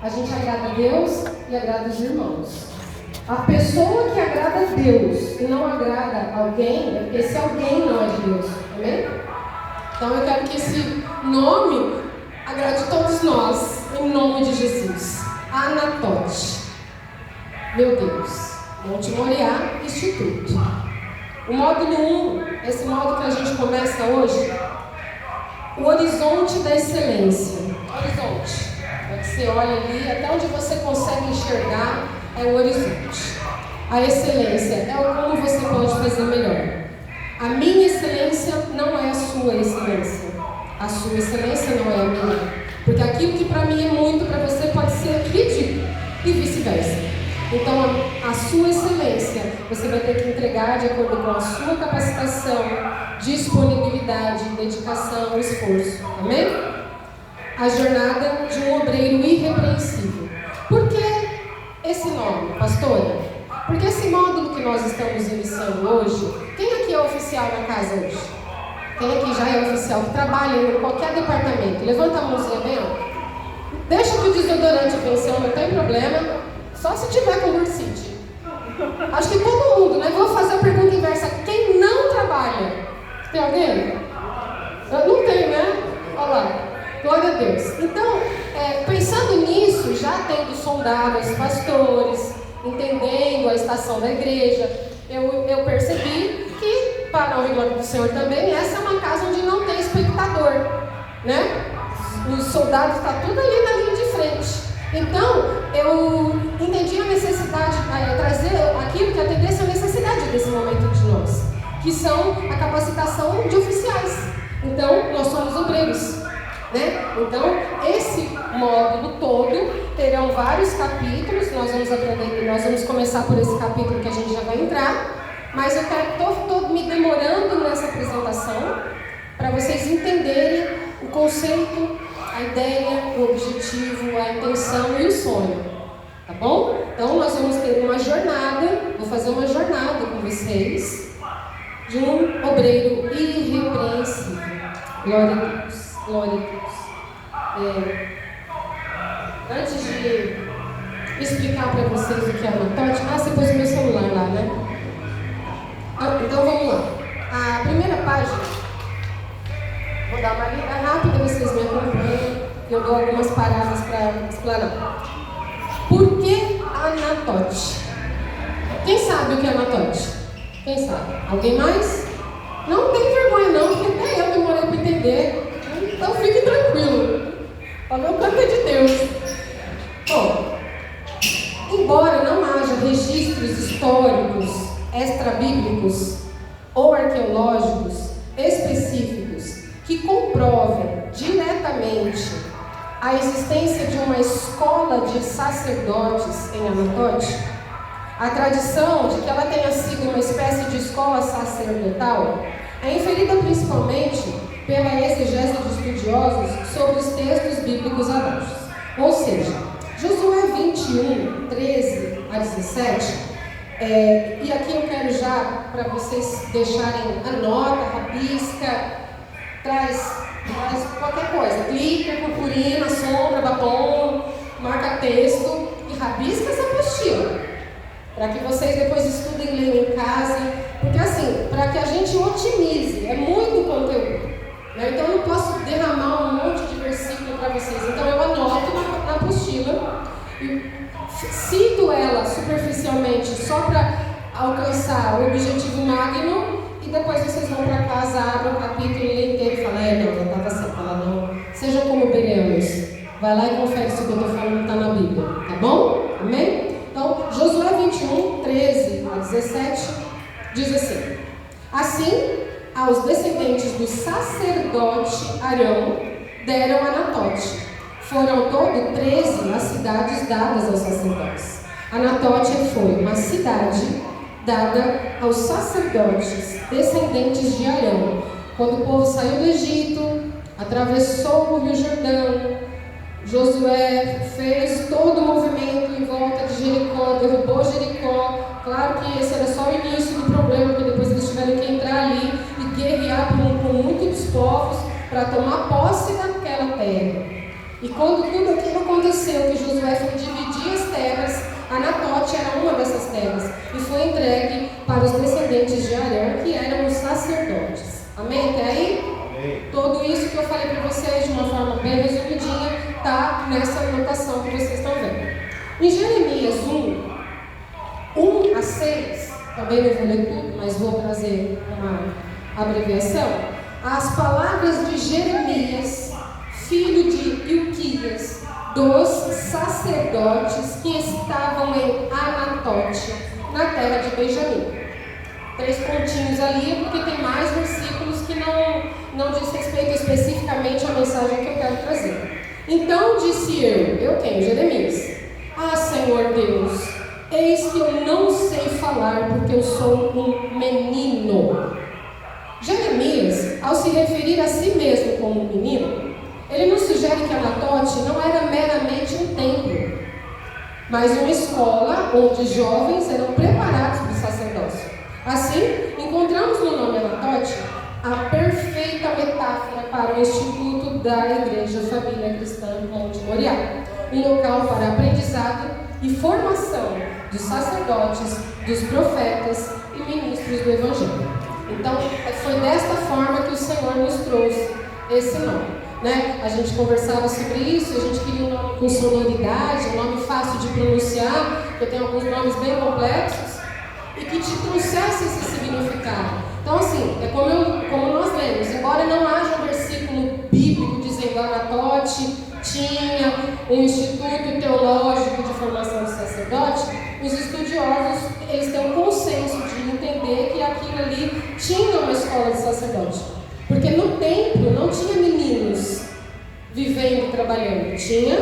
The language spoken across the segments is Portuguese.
a gente agrada a Deus e agrada os irmãos. A pessoa que agrada a Deus e não agrada alguém, é porque esse alguém não é de Deus. Amém? Então eu quero que esse nome agrade todos nós, em nome de Jesus. Anatote. Meu Deus. Monte Moriá, Instituto. O módulo 1, esse módulo que a gente começa hoje, o horizonte da excelência. Horizonte. Quando você olha ali, até onde você consegue enxergar é o horizonte. A excelência é o como você pode fazer melhor. A minha excelência não é a sua excelência. A sua excelência não é a minha. Porque aquilo que para mim é muito, para você pode ser ridículo. E vice-versa. Então, a sua excelência, você vai ter que entregar de acordo com a sua capacitação, disponibilidade, dedicação, esforço. Amém? A jornada de um obreiro irrepreensível. Por que esse nome, pastora? Porque esse módulo que nós estamos iniciando hoje, quem aqui é oficial na casa hoje? Quem aqui já é oficial, que trabalha em qualquer departamento? Levanta a mãozinha bem, ó. Deixa que o desodorante venceu, não tem problema. Só se tiver com bursite. Acho que todo mundo, né? Vou fazer a pergunta inversa. Quem não trabalha? Tem alguém? Não tem, né? Olha lá. Glória a Deus. Então, pensando nisso, já tendo sondado os pastores, entendendo a estação da igreja, eu percebi que, para a honra e glória do Senhor também, essa é uma casa onde não tem espectador, né? Os soldados estão tudo ali na linha de frente. Então, eu entendi a necessidade, trazer aquilo que atendesse a necessidade desse momento de nós, que são a capacitação de oficiais. Então, nós somos obreiros, né? Então, esse módulo todo terão vários capítulos. Nós vamos começar por esse capítulo que a gente já vai entrar, mas eu estou me demorando nessa apresentação para vocês entenderem o conceito, a ideia, o objetivo, a intenção e o sonho, tá bom? Então nós vamos ter uma jornada, vou fazer uma jornada com vocês, de um obreiro irrepreensível. Glória a Deus, glória a Deus. Antes de explicar para vocês o que é Anatote, você pôs o meu celular lá, né? Então vamos lá. A primeira página. Vou dar uma lida rápida, vocês me acompanham. Eu dou algumas palavras para explanar. Por que Anatote? Quem sabe o que é Anatote? Quem sabe? Alguém mais? Não tem vergonha não, porque até eu demorei para entender. Então fique tranquilo. Falou o canto é de Deus. Bom, embora não haja registros históricos, extrabíblicos ou arqueológicos específicos que comprovem diretamente a existência de uma escola de sacerdotes em Anatote, a tradição de que ela tenha sido uma espécie de escola sacerdotal é inferida principalmente pela exegese de estudiosos sobre os textos bíblicos abaixo. Ou seja, Josué 21, 13 a 17, e aqui eu quero já, para vocês deixarem a nota, rabisca, traz qualquer coisa, clica, purpurina, sombra, batom, marca texto e rabisca essa apostila, para que vocês depois estudem e leiam em casa, porque assim, para que a gente otimize, é muito conteúdo, né? Então eu não posso derramar um monte de versículo para vocês, então eu anoto na apostila e cito ela superficialmente só para alcançar o objetivo magno. E depois vocês vão para casa, abrem o capítulo e lêem inteiro e falam, não, eu estava certa, ela não. Sejam como bereanos. Vai lá e confere se o que eu estou falando está na Bíblia, tá bom? Amém? Então, Josué 21, 13 a 17, diz assim: assim, aos descendentes do sacerdote Arão, deram Anatote. Foram ao todo 13 as cidades dadas aos sacerdotes. Anatote foi uma cidade dada aos sacerdotes descendentes de Arão, quando o povo saiu do Egito, atravessou o Rio Jordão. Josué fez todo o movimento em volta de Jericó, derrubou Jericó. Claro que esse era só o início do problema, porque depois eles tiveram que entrar ali e guerrear com muitos povos para tomar posse daquela terra. E quando tudo aquilo aconteceu, que Josué foi dividir as terras, Anatote era uma dessas terras, e foi entregue para os descendentes de Arão, que eram os sacerdotes. Amém? Até aí? Amém. Tudo isso que eu falei para vocês, de uma forma bem resumidinha, está nessa anotação que vocês estão vendo. Em Jeremias 1 a 6, também não vou ler tudo, mas vou trazer uma abreviação. As palavras de Jeremias, filho de Ilquias, dos sacerdotes que estavam em Anatote, na terra de Benjamim. 3 pontinhos ali, porque tem mais versículos que não diz respeito especificamente à mensagem que eu quero trazer. Então disse eu quem? Jeremias. Ah, Senhor Deus, eis que eu não sei falar, porque eu sou um menino. Jeremias, ao se referir a si mesmo como um menino, ele nos sugere que Anatote não era meramente um templo, mas uma escola onde jovens eram preparados para o sacerdócio. Assim, encontramos no nome Anatote a perfeita metáfora para o Instituto da Igreja Família Cristã do Monte Moriá, um local para aprendizado e formação dos sacerdotes, dos profetas e ministros do Evangelho. Então, foi desta forma que o Senhor nos trouxe esse nome. A gente conversava sobre isso, a gente queria um nome com sonoridade, um nome fácil de pronunciar, porque tem alguns nomes bem complexos, e que te trouxesse esse significado. Então, assim, é como nós lemos, embora não haja um versículo bíblico dizendo Anatote tinha um instituto teológico de formação de sacerdote, os estudiosos eles têm um consenso de entender que aquilo ali tinha uma escola de sacerdote. Porque no templo não tinha meninos vivendo e trabalhando, tinha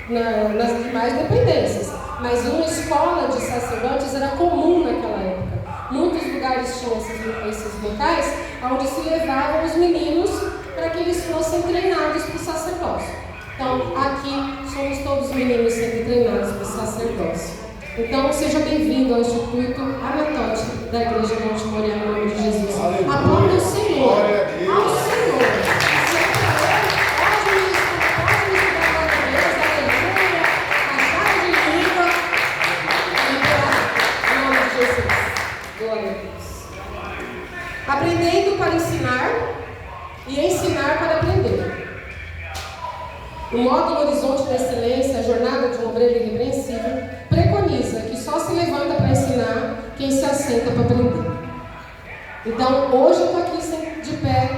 nas demais dependências. Mas uma escola de sacerdotes era comum naquela época. Muitos lugares tinham esses locais onde se levavam os meninos para que eles fossem treinados para o sacerdócio. Então, aqui somos todos meninos sendo treinados para o sacerdócio. Então, seja bem-vindo ao Instituto Anatote da Igreja Monte Moriá, em nome de Jesus. Aplauda o Senhor. Ao Senhor. Pode me dar a Deus, aleluia, a chave de língua, em nome de Jesus. Glória a Deus. Aprendendo para ensinar e ensinar para aprender. O módulo Horizonte da Excelência, a jornada de um obreiro irrepreensível, preconiza que só se levanta para ensinar quem se assenta para aprender. Então, hoje eu estou aqui de pé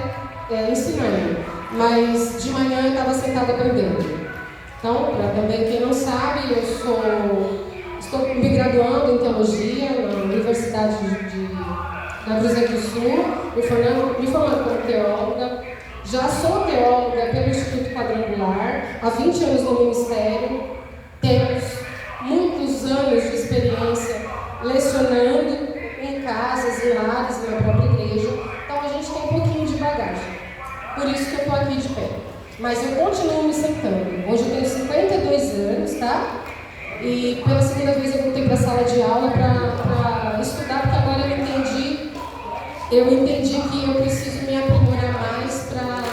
ensinando, mas de manhã eu estava sentada aprendendo. Então, para também quem não sabe, estou me graduando em Teologia na Universidade da Cruz do Sul, me formando como teóloga. Já sou teóloga pelo Instituto Quadrangular, há 20 anos no Ministério, temos muitos anos de experiência lecionando em casas, em lares, na própria igreja, então a gente tem um pouquinho de bagagem, por isso que eu estou aqui de pé. Mas eu continuo me sentando. Hoje eu tenho 52 anos, tá? E pela segunda vez eu voltei para a sala de aula para estudar, porque agora eu entendi que eu preciso me aprimorar mais para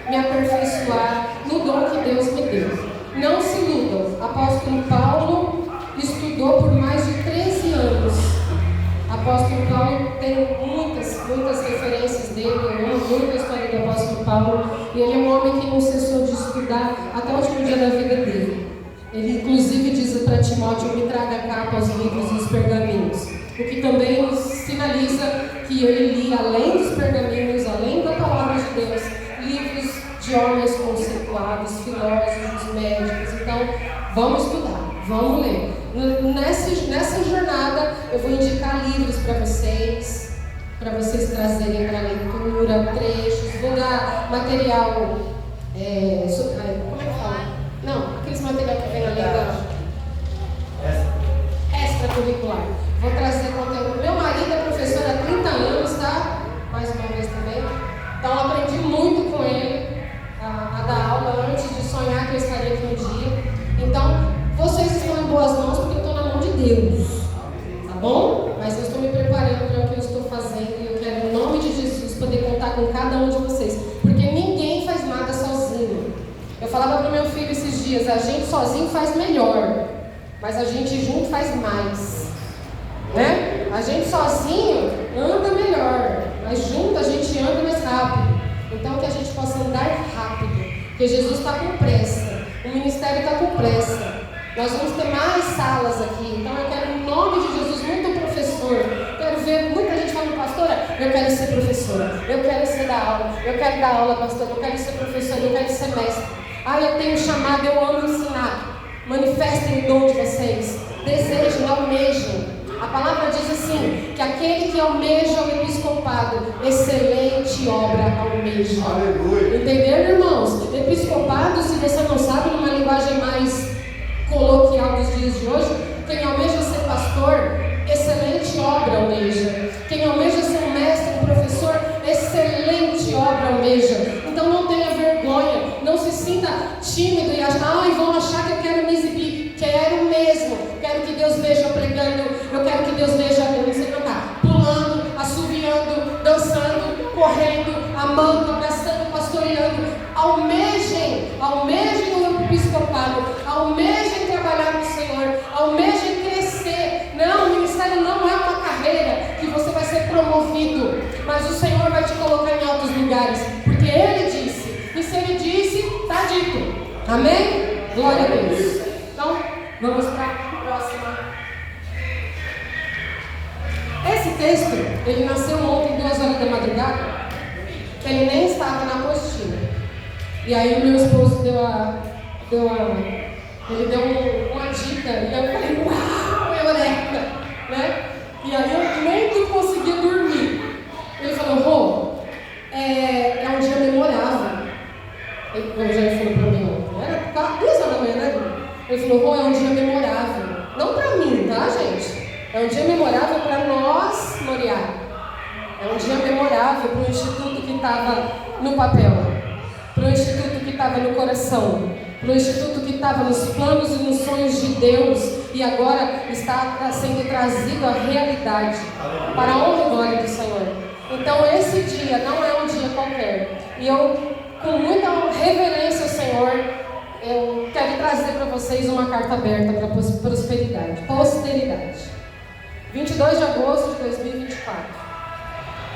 me aperfeiçoar no dom que Deus me deu. Não se iludam, apóstolo Paulo estudou por mais de 13 anos. Apóstolo Paulo tem muitas referências dele, eu amo muito a história do apóstolo Paulo, e ele é um homem que não cessou de estudar até o último dia da vida dele. Ele inclusive diz para Timóteo: me traga a capa, os livros e os pergaminhos, o que também nos sinaliza que ele lia, além dos pergaminhos, além da palavra de Deus, livros de homens conceituados, filósofos, médicos. Então, vamos estudar, vamos ler. Nessa jornada, eu vou indicar livros para vocês trazerem para leitura, trechos, vou dar material, como é que fala? Não, aqueles material que vem na língua extracurricular. Vou trazer conteúdo. Meu marido é professor há 30 anos, tá? Mais uma vez também. Então, eu aprendi muito com ele a dar aula antes de sonhar que eu estaria aqui um dia. Então, vocês estão em boas mãos porque eu estou na mão de Deus. Tá bom? Mas eu estou me preparando para o que eu estou fazendo e eu quero, em nome de Jesus, poder contar com cada um de vocês. Porque ninguém faz nada sozinho. Eu falava para o meu filho esses sozinho faz melhor, mas a gente junto faz mais, né? A gente sozinho anda melhor, mas junto a gente anda mais rápido. Então que a gente possa andar rápido, porque Jesus está com pressa, o ministério está com pressa. Nós vamos ter mais salas aqui, então eu quero, em nome de Jesus, muito professor. Quero ver muita gente falando, pastora, eu quero ser professora, eu quero ser dar aula, eu quero dar aula, pastora, eu quero ser professora, eu quero ser mestre. Eu tenho chamado, eu amo ensinar. Manifestem o dom de vocês, desejem, almejem. A palavra diz assim, que aquele que almeja o episcopado, excelente obra almeja. Aleluia. Entenderam, irmãos? Episcopado, se você não sabe, numa linguagem mais coloquial dos dias de hoje, quem almeja ser pastor, excelente obra almeja. Quem almeja ser um mestre, um professor, excelente obra almeja. Então não tenha vergonha, não se sinta tímido e vão achar que eu quero me exibir. Quero mesmo, quero que Deus veja pregando, eu quero que Deus veja, eu não sei cantar, pulando, assoviando, dançando, correndo, amando, abraçando, pastoreando. Almejem o episcopado, almejem trabalhar no Senhor, almejem crescer. Não, o ministério não é uma carreira que você vai ser promovido, mas o Senhor vai te colocar em altos lugares, porque Ele disse, e se Ele disse, está dito. Amém? Glória a Deus. Então, vamos para a próxima. Esse texto, ele nasceu ontem, 2 horas da madrugada, que ele nem estava na apostila. E aí o meu esposo ele deu uma dica, e eu falei, uau, eureka, né? E aí eu nem conseguia dormir. Ele falou, Rô, é um dia memorável. Ele já falou para mim, era 2 horas da manhã, né? Ele falou, Rô, é um dia memorável. Não para mim, tá, gente? É um dia memorável para nós, Moriá. É um dia memorável para o instituto que estava no papel, para o instituto que estava no coração, para o instituto que estava nos planos e nos sonhos de Deus e agora está sendo trazido à realidade, para a honra e glória do Senhor. Então esse dia não é um dia qualquer. E eu, com muita reverência ao Senhor, eu quero trazer para vocês uma carta aberta para posteridade. 22 de agosto de 2024.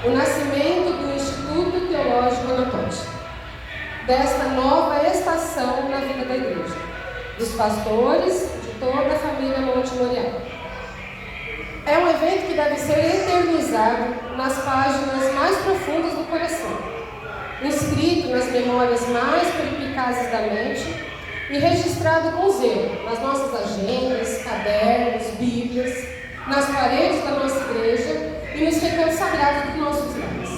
O nascimento do Instituto Teológico Anatólico. Desta nova estação na vida da igreja. Dos pastores, de toda a família Monte Moriá. É um evento que deve ser eternizado nas páginas mais profundas do coração. Inscrito nas memórias mais perspicazes da mente e registrado com zelo nas nossas agendas, cadernos, bíblias, nas paredes da nossa igreja e nos recantos sagrados dos nossos lares.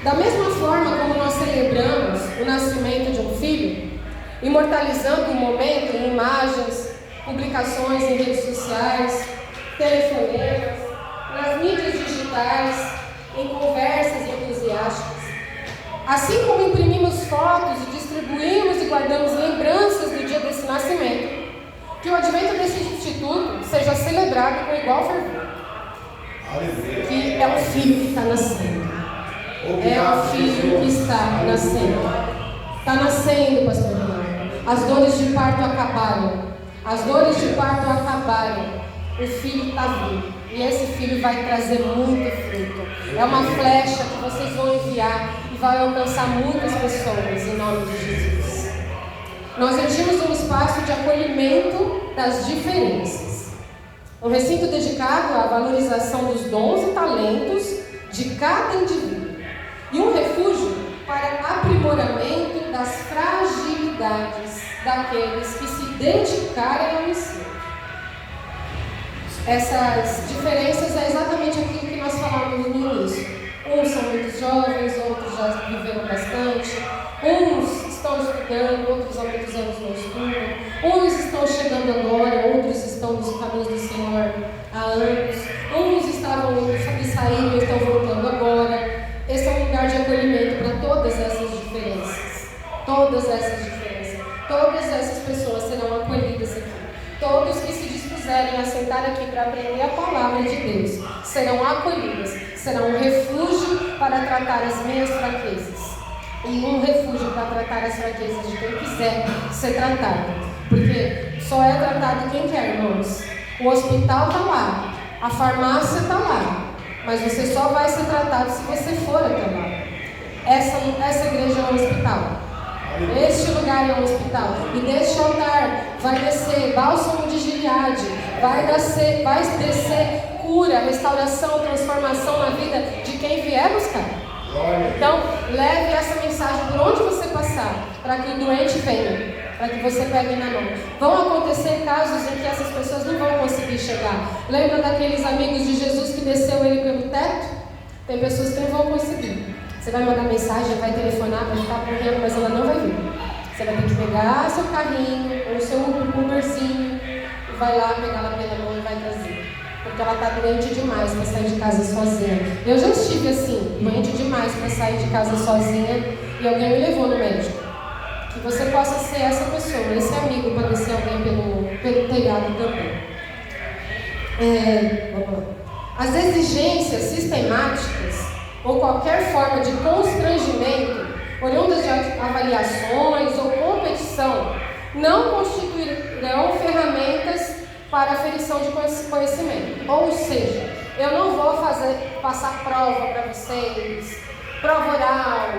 Da mesma forma como nós celebramos o nascimento de um filho, imortalizando o momento em imagens, publicações em redes sociais, telefonemas, nas mídias digitais, em conversas entusiásticas, assim como imprimimos fotos e distribuímos e guardamos lembranças do dia desse nascimento, que o advento desse instituto seja celebrado com igual fervor. Que é o filho que está nascendo. É o filho que está nascendo. Está nascendo, pastor Renato. As dores de parto acabaram. As dores de parto acabaram. O filho está vindo. E esse filho vai trazer muito fruto. É uma flecha que vocês vão enviar e vai alcançar muitas pessoas em nome de Jesus. Nós erigimos um espaço de acolhimento das diferenças. Um recinto dedicado à valorização dos dons e talentos de cada indivíduo. E um refúgio para aprimoramento das fragilidades daqueles que se dedicarem ao ensino. Essas diferenças é exatamente aquilo que nós falamos no início. Uns são muito jovens, outros já viveram bastante. Uns estão estudando, outros há muitos anos não estudam. Uns estão chegando agora, outros estão nos caminhos do Senhor há anos. Uns estavam e saíram e estão voltando agora. Esse é um lugar de acolhimento para todas essas diferenças. Todas essas diferenças. Todas essas pessoas serão acolhidas aqui. Todos que se dispuserem a sentar aqui para aprender a palavra de Deus serão acolhidas. Serão um refúgio para tratar as minhas fraquezas. E um refúgio para tratar as fraquezas de quem quiser ser tratado. Porque só é tratado quem quer, irmãos. O hospital está lá, a farmácia está lá, mas você só vai ser tratado se você for até lá. Essa igreja é um hospital. Este lugar é um hospital. E deste altar vai descer bálsamo de Gileade, vai descer cura, restauração, transformação na vida de quem vier buscar. Então, leve essa mensagem por onde você passar, para que o doente venha, para que você pegue na mão. Vão acontecer casos em que essas pessoas não vão conseguir chegar. Lembra daqueles amigos de Jesus que desceu ele pelo teto? Tem pessoas que não vão conseguir. Você vai mandar mensagem, vai telefonar, vai ficar correndo, mas ela não vai vir. Você vai ter que pegar seu carrinho, ou seu Uberzinho, e vai lá pegar ela pela mão e vai trazer. Porque ela está doente demais para sair de casa sozinha. Eu já estive assim, doente demais para sair de casa sozinha, e alguém me levou no médico. Que você possa ser essa pessoa, esse amigo para descer alguém pelo telhado também. Vamos lá. As exigências sistemáticas ou qualquer forma de constrangimento, oriundas de avaliações ou competição, não constituirão ferramentas para a aferição de conhecimento. Ou seja, eu não vou passar prova para vocês, prova oral,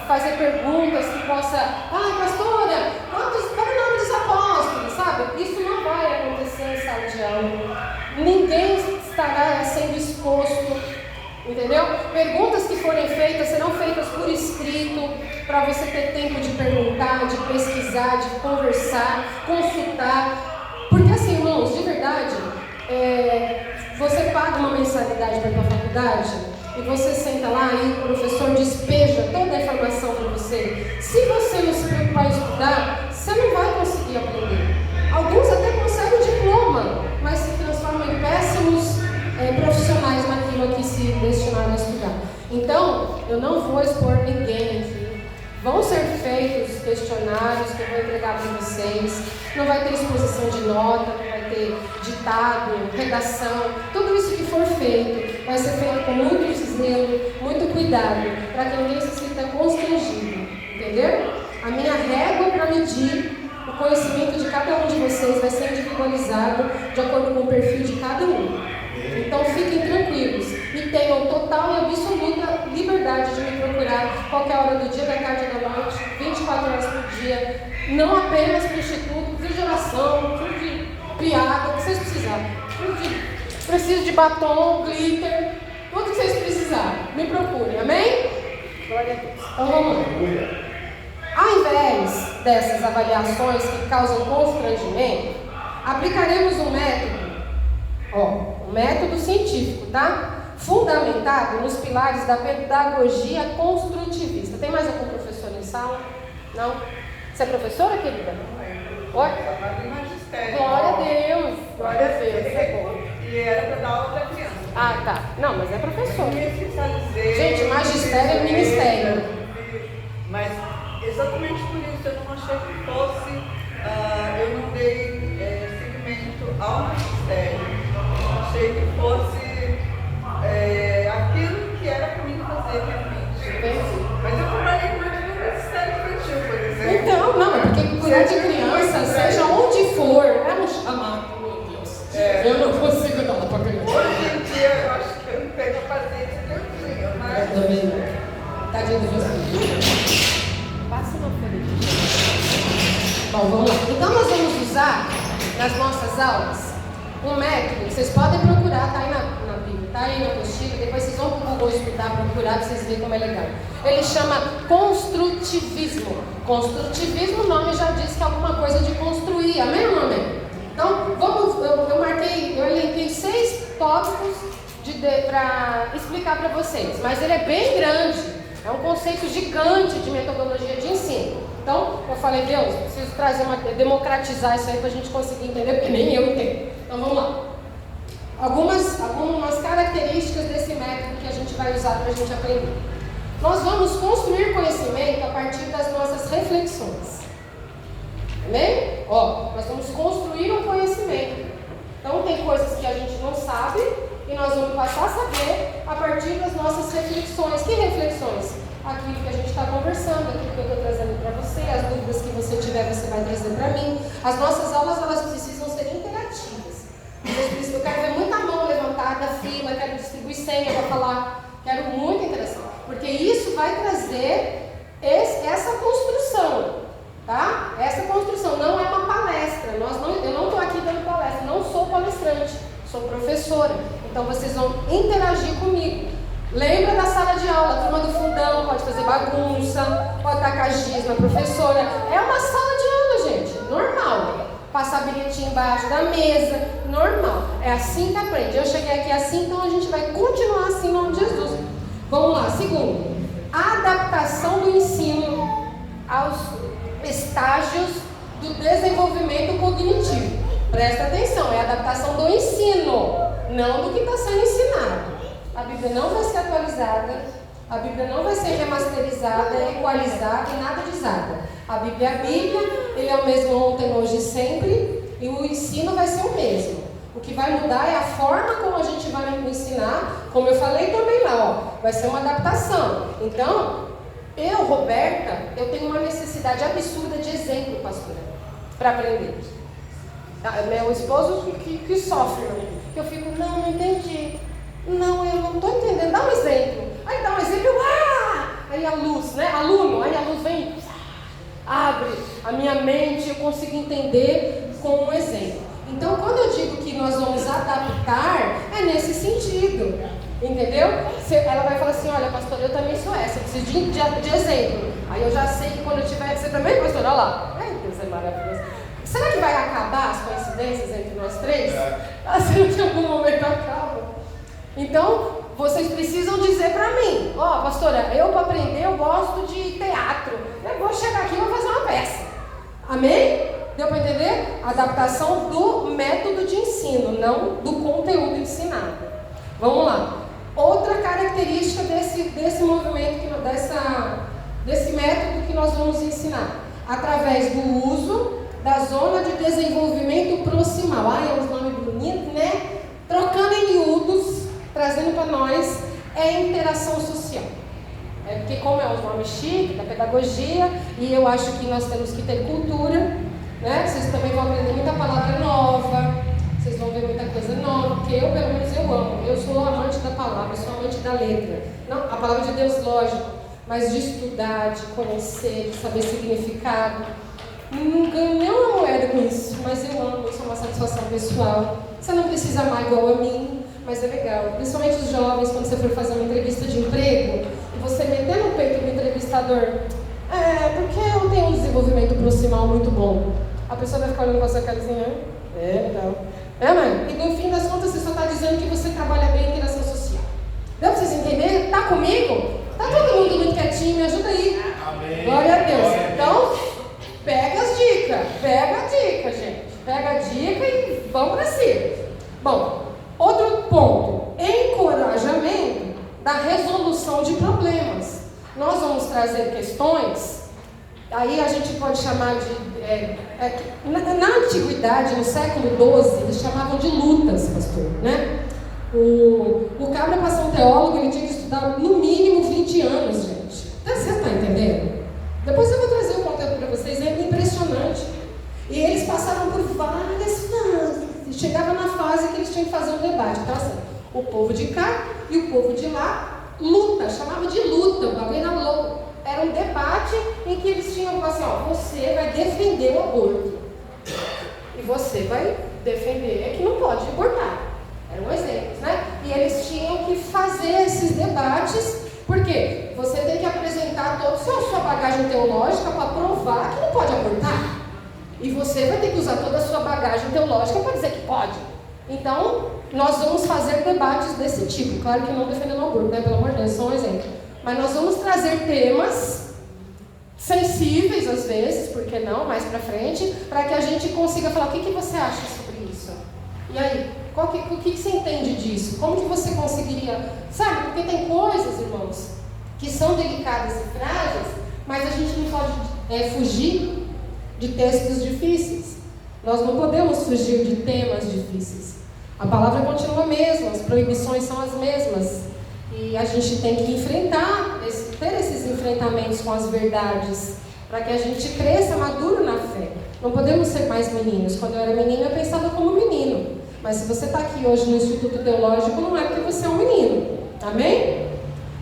fazer perguntas que possa, pastora, qual é o nome dos apóstolos, sabe? Isso não vai acontecer em sala de aula. Ninguém estará sendo exposto. Entendeu? Perguntas que forem feitas serão feitas por escrito, para você ter tempo de perguntar, de pesquisar, de conversar, consultar. Porque assim, irmãos, de verdade, você paga uma mensalidade para a sua faculdade e você senta lá e o professor despeja toda a informação para você. Se você não se preocupar em estudar, você não vai conseguir aprender. Alguns até conseguem o diploma, mas se transformam em péssimos profissionais naquilo a que se destinaram a estudar. Então, eu não vou expor ninguém aqui. Vão ser feitos questionários que eu vou entregar para vocês. Não vai ter exposição de nota, não vai ter ditado, redação. Tudo isso que for feito vai ser feito com muito zelo, muito cuidado, para que ninguém se sinta constrangido. Entendeu? A minha régua para medir o conhecimento de cada um de vocês vai ser individualizado de acordo com o perfil de cada um. Então fiquem tranquilos e tenham total e absoluta liberdade de me procurar qualquer hora do dia, da tarde e da noite, 24 horas por dia, não apenas para o instituto, preciso de oração, preciso de piada, o que vocês precisarem, preciso de batom, glitter, tudo que vocês precisarem, me procurem, amém? Glória a Deus. Então vamos lá. Ao invés dessas avaliações que causam constrangimento, aplicaremos um método científico, tá? Fundamentado nos pilares da pedagogia construtivista. Tem mais algum professor em sala? Não? Você é professora, querida? Oi? Glória a Deus! Glória a Deus, é bom. E era para dar aula para criança. Ah, tá. Não, mas é professor. Gente, magistério é ministério. Mas exatamente por isso eu não achei que fosse, eu não dei seguimento ao magistério. Achei que fosse aquilo que era para mim fazer realmente. Mas eu trabalhei muito no Ministério Infantil, por exemplo. Então, não, é porque cuidar de criança, seja onde for, é um chamado, meu Deus. Eu não consigo dar para criança. Hoje em dia eu acho que eu não pego a paciência que eu tinha, mas. Tadinho do Jesus. Passa uma folha. Bom, vamos lá. Então nós vamos usar nas nossas aulas um método que vocês podem procurar, está aí na Bíblia, está aí na apostila, depois vocês vão para o Google estudar, procurar, para vocês verem como é legal. Ele chama construtivismo. Construtivismo, o nome já diz que é alguma coisa de construir, amém ou não amém? Então, eu elenquei 6 tópicos para explicar para vocês, mas ele é bem grande, é um conceito gigante de metodologia de ensino. Então, eu falei, Deus, preciso democratizar isso aí para a gente conseguir entender, porque nem eu entendo. Então, vamos lá. Algumas características desse método que a gente vai usar para a gente aprender. Nós vamos construir conhecimento a partir das nossas reflexões. Amém? Nós vamos construir um conhecimento. Então, tem coisas que a gente não sabe e nós vamos passar a saber a partir das nossas reflexões. Que reflexões? aquilo que a gente está conversando, aquilo que eu estou trazendo para você, as dúvidas que você tiver, você vai trazer para mim. As nossas aulas, elas precisam ser interativas. Eu quero ver muita mão levantada, fila, quero distribuir senha para falar, quero muito interessante, porque isso vai trazer essa construção, tá? Essa construção não é uma palestra, eu não estou aqui dando palestra, não sou palestrante, sou professora, então vocês vão interagir comigo. Lembra da sala de aula, a turma do fundão pode fazer bagunça, pode tacar giz na professora, é uma sala de aula, gente, normal. Passar bilhetinho embaixo da mesa, normal. É assim que aprende. Eu cheguei aqui assim, então a gente vai continuar assim em nome de Jesus. Vamos lá, segundo, a adaptação do ensino aos estágios do desenvolvimento cognitivo. Presta atenção, é a adaptação do ensino, não do que está sendo ensinado. A Bíblia não vai ser atualizada, a Bíblia não vai ser remasterizada, equalizada e nada de nada. A Bíblia é a Bíblia, ele é o mesmo ontem, hoje e sempre, e o ensino vai ser o mesmo. O que vai mudar é a forma como a gente vai ensinar, como eu falei também lá, ó, vai ser uma adaptação. Então, Roberta, eu tenho uma necessidade absurda de exemplo, pastora, para aprender. Meu esposo que sofre, que eu fico, não entendi. Não, eu não estou entendendo, dá um exemplo. Aí dá um exemplo, aí a luz, né? Aluno, aí a luz vem, abre a minha mente, eu consigo entender com um exemplo. Então, quando eu digo que nós vamos adaptar, é nesse sentido, entendeu? Ela vai falar assim, olha, pastor, eu também sou essa, eu preciso de exemplo. Aí eu já sei que quando eu tiver, você também, pastor, olha lá. Ai, Deus, é maravilhoso. Será que vai acabar as coincidências entre nós três? Assim, que em algum momento acaba. Então, vocês precisam dizer para mim, pastora, eu para aprender, eu gosto de teatro. Eu vou chegar aqui e vou fazer uma peça. Amém? Deu para entender? Adaptação do método de ensino, não do conteúdo ensinado. Vamos lá. Outra característica desse movimento, desse método que nós vamos ensinar, através do uso da zona de desenvolvimento proximal. É um nome bonito, né? Trocando em miúdos, trazendo para nós, é interação social. É porque como é um nome chique, da pedagogia, e eu acho que nós temos que ter cultura, né? Vocês também vão aprender muita palavra nova, vocês vão ver muita coisa nova, porque eu, pelo menos, eu amo. Eu sou amante da palavra, eu sou amante da letra. Não, a palavra de Deus, lógico, mas de estudar, de conhecer, de saber significado. Não ganho nenhuma moeda com isso, mas eu amo, isso é uma satisfação pessoal. Você não precisa amar igual a mim, mas é legal. Principalmente os jovens, quando você for fazer uma entrevista de emprego, e você meter no peito do entrevistador, porque eu tenho um desenvolvimento proximal muito bom. A pessoa vai ficar olhando com a sua carazinha, legal. Mãe? E no fim das contas, você só está dizendo que você trabalha bem em interação social. Deu para vocês entenderem? Tá comigo? Tá todo mundo muito quietinho, me ajuda aí. Amém. Glória a Deus. Então, pega as dicas, gente. Pega a dica e vamos para cima. Bom, outro ponto, encorajamento da resolução de problemas. Nós vamos trazer questões, aí a gente pode chamar de... na antiguidade, no século XII, eles chamavam de lutas, pastor, né? O cabra, para ser um teólogo, ele tinha que estudar no mínimo 20 anos, gente. Você está entendendo? Depois eu vou trazer o conteúdo para vocês, é impressionante. E eles passaram por várias fases. E chegava na fase que eles tinham que fazer um debate. Então, assim, o povo de cá e o povo de lá, luta, chamava de luta, o bagulho era louco. Era um debate em que eles tinham assim, você vai defender o aborto. E você vai defender que não pode abortar. Eram exemplos, né? E eles tinham que fazer esses debates, porque você tem que apresentar toda a sua bagagem teológica para provar que não pode abortar. E você vai ter que usar toda a sua bagagem teológica para dizer que pode. Então, nós vamos fazer debates desse tipo. Claro que não defendendo o aborto, né? Pelo amor de Deus, só um exemplo. Mas nós vamos trazer temas sensíveis, às vezes, por que não, mais para frente, para que a gente consiga falar, o que você acha sobre isso? E aí, o que você entende disso? Como que você conseguiria... Sabe, porque tem coisas, irmãos, que são delicadas e frágeis, mas a gente não pode fugir de textos difíceis. Nós não podemos fugir de temas difíceis. A palavra continua a mesma, as proibições são as mesmas. E a gente tem que enfrentar, ter esses enfrentamentos com as verdades, para que a gente cresça maduro na fé. Não podemos ser mais meninos. Quando eu era menina, eu pensava como menino. Mas se você está aqui hoje no Instituto Teológico, não é porque você é um menino. Amém?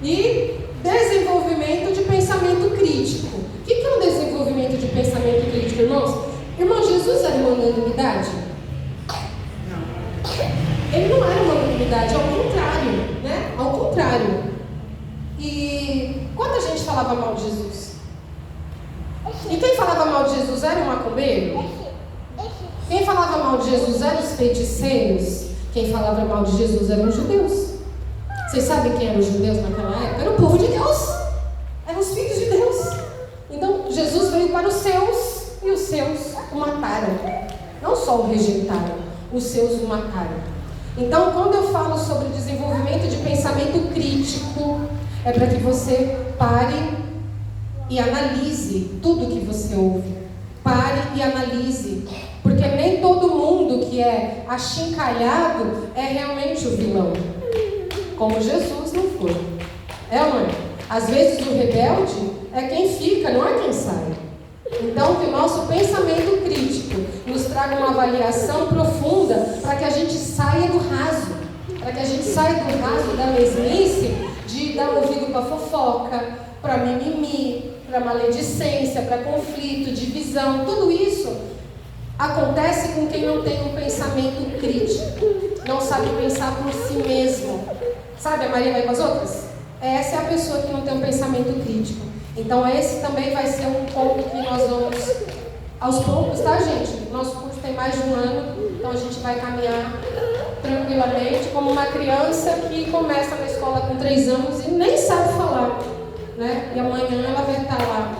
E desenvolvimento de pensamento crítico. O que é um desenvolvimento de pensamento crítico, irmãos? Irmão, Jesus era uma unanimidade? Não. Ele não era uma unanimidade, ao contrário, né? Ao contrário. E quanta gente falava mal de Jesus? E quem falava mal de Jesus era o macumbeiro? Quem falava mal de Jesus eram os feiticeiros? Quem falava mal de Jesus eram os judeus. Vocês sabem quem eram os judeus naquela época? Era o povo de Deus. Eram os filhos de Deus. Então, Jesus veio para os seus e os seus o mataram. Não só o rejeitaram, os seus o mataram. Então, quando eu falo sobre desenvolvimento de pensamento crítico, é para que você pare e analise tudo que você ouve. Pare e analise. Porque nem todo mundo que é achincalhado é realmente o vilão. Como Jesus não foi. É ou não é? Às vezes o rebelde é quem fica, não é quem sai. Então que o nosso pensamento crítico nos traga uma avaliação profunda para que a gente saia do raso. Para que a gente saia do raso da mesmice de dar ouvido para fofoca, para mimimi, para maledicência, para conflito, divisão. Tudo isso acontece com quem não tem um pensamento crítico. Não sabe pensar por si mesmo. Sabe, a Maria vai com as outras? Essa é a pessoa que não tem um pensamento crítico. Então esse também vai ser um ponto que nós vamos, aos poucos, tá, gente? Nosso curso tem mais de um ano, então a gente vai caminhar tranquilamente, como uma criança que começa na escola com 3 anos e nem sabe falar, né? E amanhã ela vai estar lá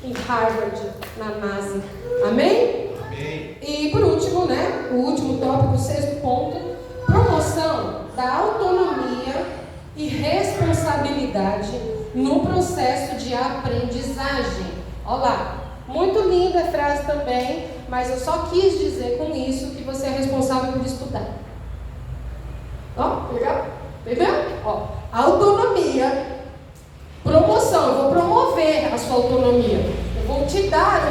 em Harvard, na NASA. Amém? Amém. E por último, né? O último tópico, o 6º ponto, promoção da autonomia e responsabilidade no processo de aprendizagem. Olha lá, muito linda a frase também, mas eu só quis dizer com isso que você é responsável por estudar. Ó, legal? Entendeu? Ó, autonomia, promoção, eu vou promover a sua autonomia. Eu vou te dar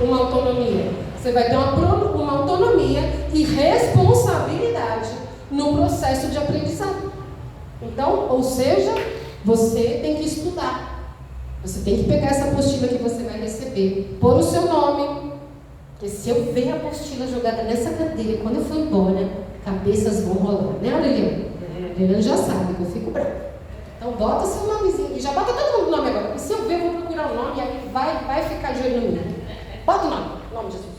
uma autonomia. Você vai ter uma autonomia e responsabilidade no processo de aprendizado. Então, ou seja, você tem que estudar. Você tem que pegar essa apostila que você vai receber, pôr o seu nome. Porque se eu ver a apostila jogada nessa cadeira, quando eu for embora, cabeças vão rolar. Né, Aureliano? Aureliano já sabe que eu fico bravo. Então, bota seu nomezinho. E já bota todo mundo o nome agora. Porque se eu ver, eu vou procurar o nome e aí vai ficar de olho no mim. Bota o nome de Jesus.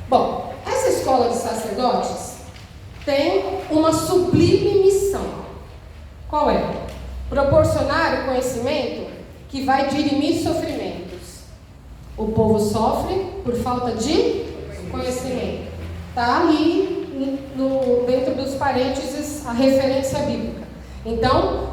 Bom, essa escola de sacerdotes tem uma sublime missão. Qual é? Proporcionar o conhecimento que vai dirimir sofrimentos. O povo sofre por falta de conhecimento. Está ali dentro dos parênteses a referência bíblica. Então,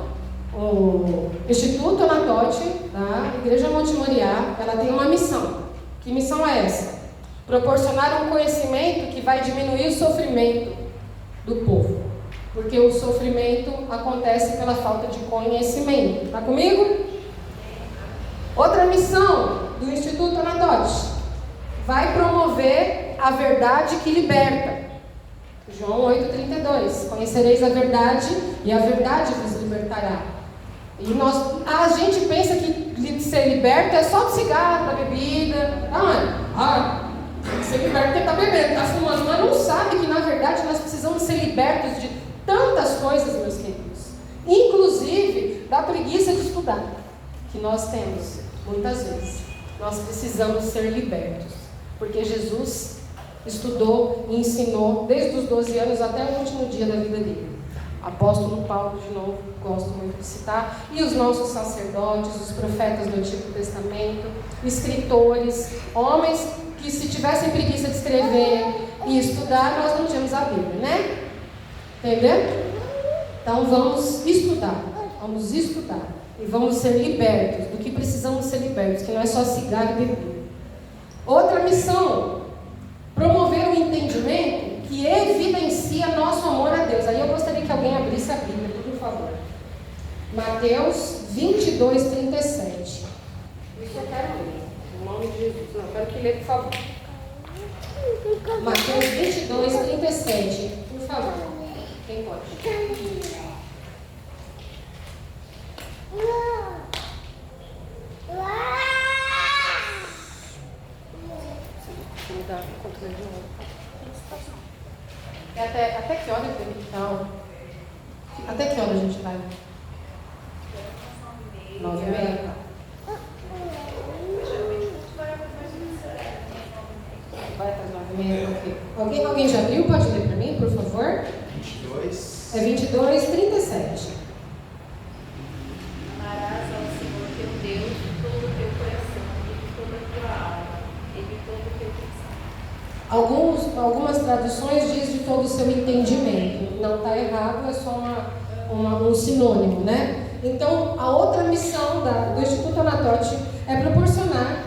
o Instituto Anatote, da Igreja Monte Moriá, ela tem uma missão. Que missão é essa? Proporcionar um conhecimento que vai diminuir o sofrimento do povo. Porque o sofrimento acontece pela falta de conhecimento. Está comigo? Outra missão do Instituto Anatote vai promover a verdade que liberta. João 8,32. Conhecereis a verdade e a verdade vos libertará. E a gente pensa que ser liberto é só do cigarro, da bebida. Ser liberto porque está bebendo, está fumando, mas não sabe que na verdade nós precisamos ser libertos de tantas coisas, meus queridos, inclusive da preguiça de estudar, que nós temos muitas vezes. Nós precisamos ser libertos, porque Jesus estudou e ensinou desde os 12 anos até o último dia da vida dele. Apóstolo Paulo, de novo, gosto muito de citar, e os nossos sacerdotes, os profetas do Antigo Testamento, escritores, homens que se tivessem preguiça de escrever e estudar, nós não tínhamos a Bíblia, né? Entendeu? Então vamos estudar e vamos ser libertos do que precisamos ser libertos, que não é só cigarro e bebida. Outra missão, promover o entendimento que evidencia nosso amor a Deus. Aí eu gostaria que alguém abrisse a Bíblia, por favor. Mateus 22, 37. Isso eu quero ler. Em nome de Jesus. Não, eu quero que lê, por favor. Mateus 22, 37. Por favor. Quem pode? Até que hora então? Até que hora a gente vai? 9h30. Vai até as 9h30. Alguém já abriu? Pode ler para mim, por favor? 22. É 22, 37. Amarás ao Senhor teu Deus de todo o teu coração, e de toda a tua alma, e de todo o teu pensamento. Algumas traduções diz de todo o seu entendimento. Não está errado, é só um sinônimo, né? Então, a outra missão do Instituto Anatote é proporcionar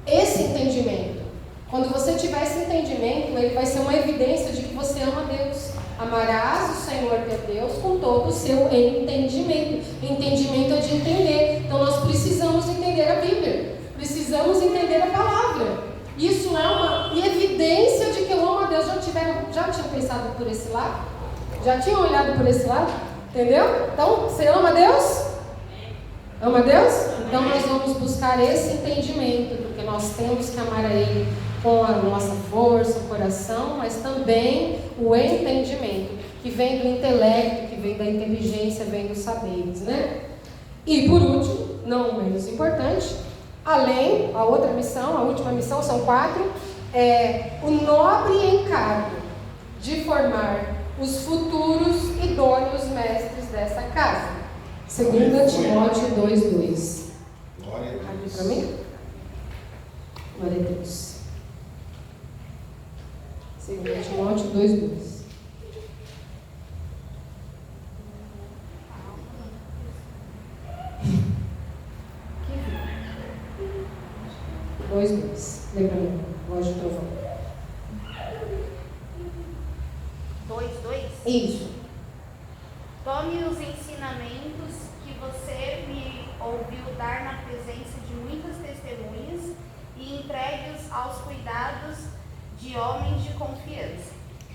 esse entendimento. Quando você tiver esse entendimento, ele vai ser uma evidência de que você ama Deus. Amarás o Senhor teu Deus com todo o seu entendimento. Entendimento é de entender. Então, nós precisamos entender a Bíblia. Precisamos entender a palavra. Isso é uma evidência de que eu amo a Deus. Já tinha pensado por esse lado? Já tinha olhado por esse lado? Entendeu? Então, você ama Deus? Ama Deus? Então nós vamos buscar esse entendimento, porque nós temos que amar a Ele com a nossa força, o coração, mas também o entendimento, que vem do intelecto, que vem da inteligência, vem dos saberes, né? E por último, não menos importante, além, a outra missão, a última missão, são 4, é o nobre encargo de formar os futuros idôneos mestres dessa casa. 2 Timóteo 2:2. Glória a Deus. Abre para mim? Glória a Deus. 2 Timóteo 2:2. 2:2. Lembra mim? Voz de trovão. 2:2. Isso. Tome os ensinamentos que você me ouviu dar na presença de muitas testemunhas e entregue-os aos cuidados de homens de confiança,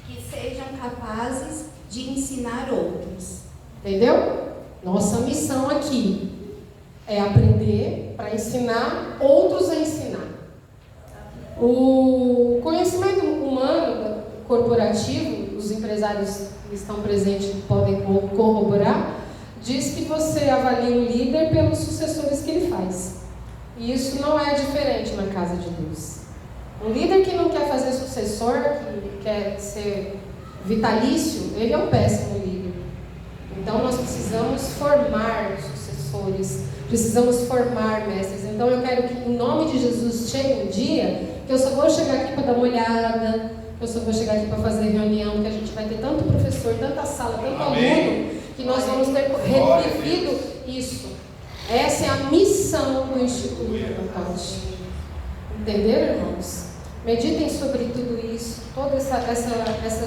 que sejam capazes de ensinar outros. Entendeu? Nossa missão aqui é aprender para ensinar outros a ensinar. O conhecimento humano corporativo, os empresários que estão presentes podem corroborar, diz que você avalia o líder pelos sucessores que ele faz. E isso não é diferente na casa de Deus. Um líder que não quer fazer sucessor, que quer ser vitalício, ele é um péssimo líder. Então nós precisamos formar sucessores, precisamos formar mestres. Então eu quero que em nome de Jesus chegue um dia que eu só vou chegar aqui para dar uma olhada, eu só vou chegar aqui para fazer reunião, que a gente vai ter tanto professor, tanta sala, tanto aluno, que nós vamos ter revivido isso. Essa é a missão do Instituto Anatote. Entenderam, irmãos? Meditem sobre tudo isso, toda essa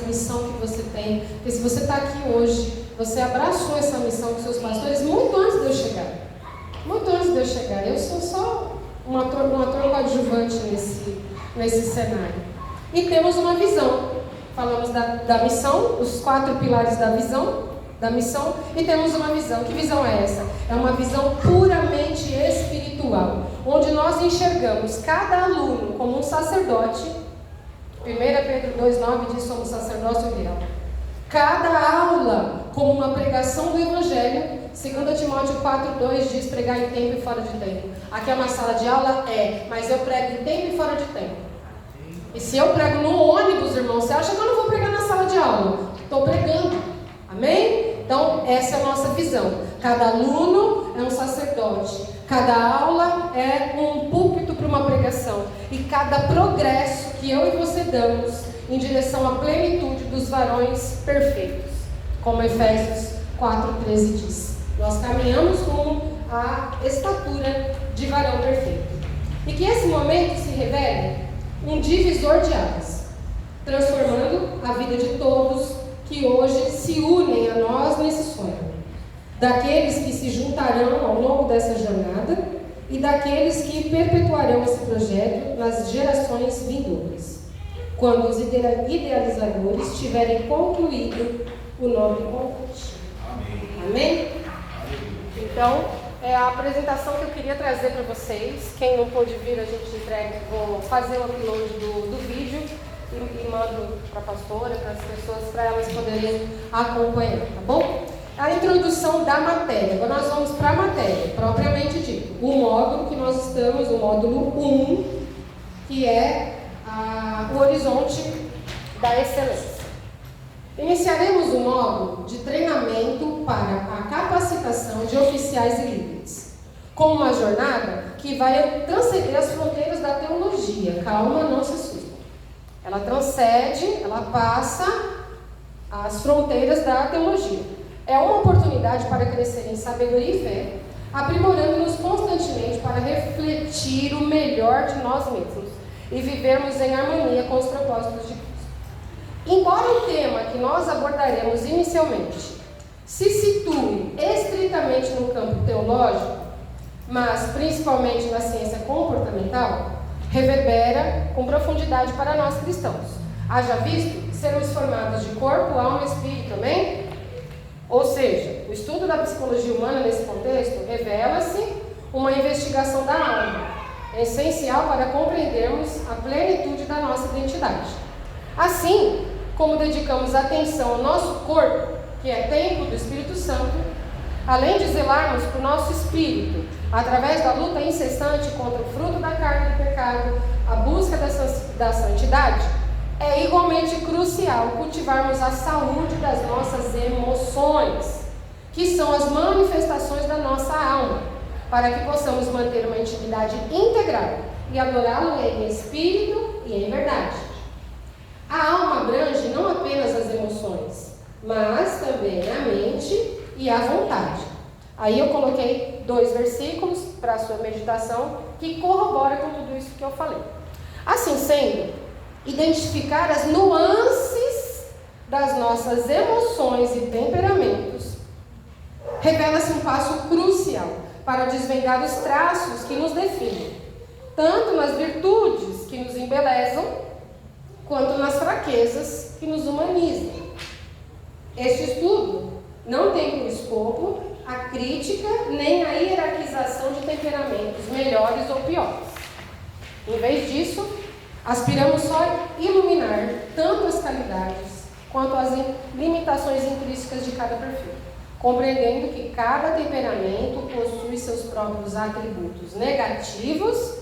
missão que você tem. Porque se você está aqui hoje, você abraçou essa missão com seus pastores muito antes de eu chegar. Muito antes de eu chegar. Eu sou só um ator coadjuvante nesse cenário. E temos uma visão. Falamos da missão, os 4 pilares da missão, e temos uma visão. Que visão é essa? É uma visão puramente espiritual, onde nós enxergamos cada aluno como um sacerdote. 1 Pedro 2,9 diz: somos sacerdócio real. Cada aula como uma pregação do Evangelho. 2 Timóteo 4,2 diz: pregar em tempo e fora de tempo. Aqui é uma sala de aula? Mas eu prego em tempo e fora de tempo. E se eu prego no ônibus, irmão, você acha que eu não vou pregar na sala de aula? Estou pregando. Amém? Então, essa é a nossa visão. Cada aluno é um sacerdote. Cada aula é um púlpito para uma pregação. E cada progresso que eu e você damos em direção à plenitude dos varões perfeitos. Como Efésios 4,13 diz. Nós caminhamos rumo à estatura de varão perfeito. E que esse momento se revele um divisor de águas, transformando a vida de todos que hoje se unem a nós nesse sonho. daqueles que se juntarão ao longo dessa jornada e daqueles que perpetuarão esse projeto nas gerações vindouras, quando os idealizadores tiverem concluído o nobre convite. Amém? Então, é a apresentação que eu queria trazer para vocês. Quem não pôde vir, a gente entrega, vou fazer o upload do vídeo e mando para a pastora, para as pessoas, para elas poderem acompanhar, tá bom? A introdução da matéria. Agora nós vamos para a matéria, propriamente dito. O módulo que nós estamos, o módulo 1, que é o horizonte da excelência. Iniciaremos o módulo de treinamento para a capacitação de oficiais e líderes, com uma jornada que vai transcender as fronteiras da teologia. Calma, não se assustem. Ela transcende, ela passa as fronteiras da teologia. É uma oportunidade para crescer em sabedoria e fé, aprimorando-nos constantemente para refletir o melhor de nós mesmos e vivermos em harmonia com os propósitos de Cristo. Embora o tema que nós abordaremos inicialmente se situe estritamente no campo teológico, mas principalmente na ciência comportamental, reverbera com profundidade para nós cristãos. Haja visto, sermos formados de corpo, alma e espírito, amém? Ou seja, o estudo da psicologia humana nesse contexto revela-se uma investigação da alma, essencial para compreendermos a plenitude da nossa identidade. Assim, como dedicamos atenção ao nosso corpo, que é templo do Espírito Santo, além de zelarmos por nosso espírito, através da luta incessante contra o fruto da carne do pecado, a busca da santidade, é igualmente crucial cultivarmos a saúde das nossas emoções, que são as manifestações da nossa alma, para que possamos manter uma intimidade integral e adorá-lo em espírito e em verdade. A alma abrange não apenas as emoções, mas também a mente e a vontade. Aí eu coloquei 2 versículos para a sua meditação que corroboram com tudo isso que eu falei. Assim sendo, identificar as nuances das nossas emoções e temperamentos revela-se um passo crucial para desvendar os traços que nos definem, tanto nas virtudes que nos embelezam, quanto nas fraquezas que nos humanizam. Este estudo não tem por escopo a crítica nem a hierarquização de temperamentos melhores ou piores. Em vez disso, aspiramos só a iluminar tanto as qualidades quanto as limitações intrínsecas de cada perfil, compreendendo que cada temperamento possui seus próprios atributos negativos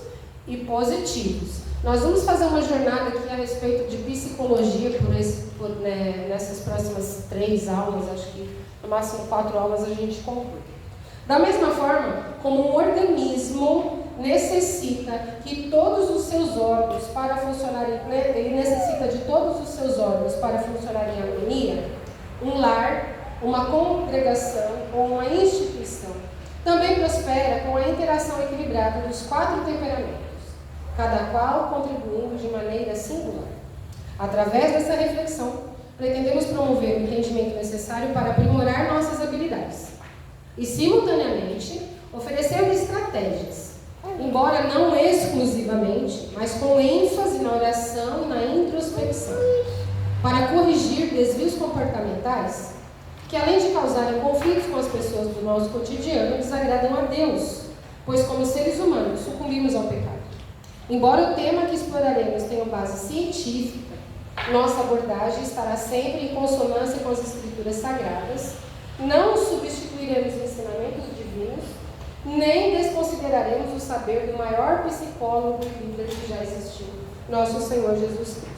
e positivos. Nós vamos fazer uma jornada aqui a respeito de psicologia nessas próximas 3 aulas, acho que no máximo 4 aulas a gente conclui. Da mesma forma, como um organismo necessita que todos os seus órgãos para funcionar ele necessita de todos os seus órgãos para funcionar em harmonia, um lar, uma congregação ou uma instituição também prospera com a interação equilibrada dos 4 temperamentos, cada qual contribuindo de maneira singular. Através dessa reflexão, pretendemos promover o entendimento necessário para aprimorar nossas habilidades e, simultaneamente, oferecer estratégias, embora não exclusivamente, mas com ênfase na oração e na introspecção, para corrigir desvios comportamentais que, além de causarem conflitos com as pessoas do nosso cotidiano, desagradam a Deus, pois, como seres humanos, sucumbimos ao pecado. Embora o tema que exploraremos tenha base científica, nossa abordagem estará sempre em consonância com as Escrituras Sagradas, não substituiremos ensinamentos divinos, nem desconsideraremos o saber do maior psicólogo e líder que já existiu, nosso Senhor Jesus Cristo.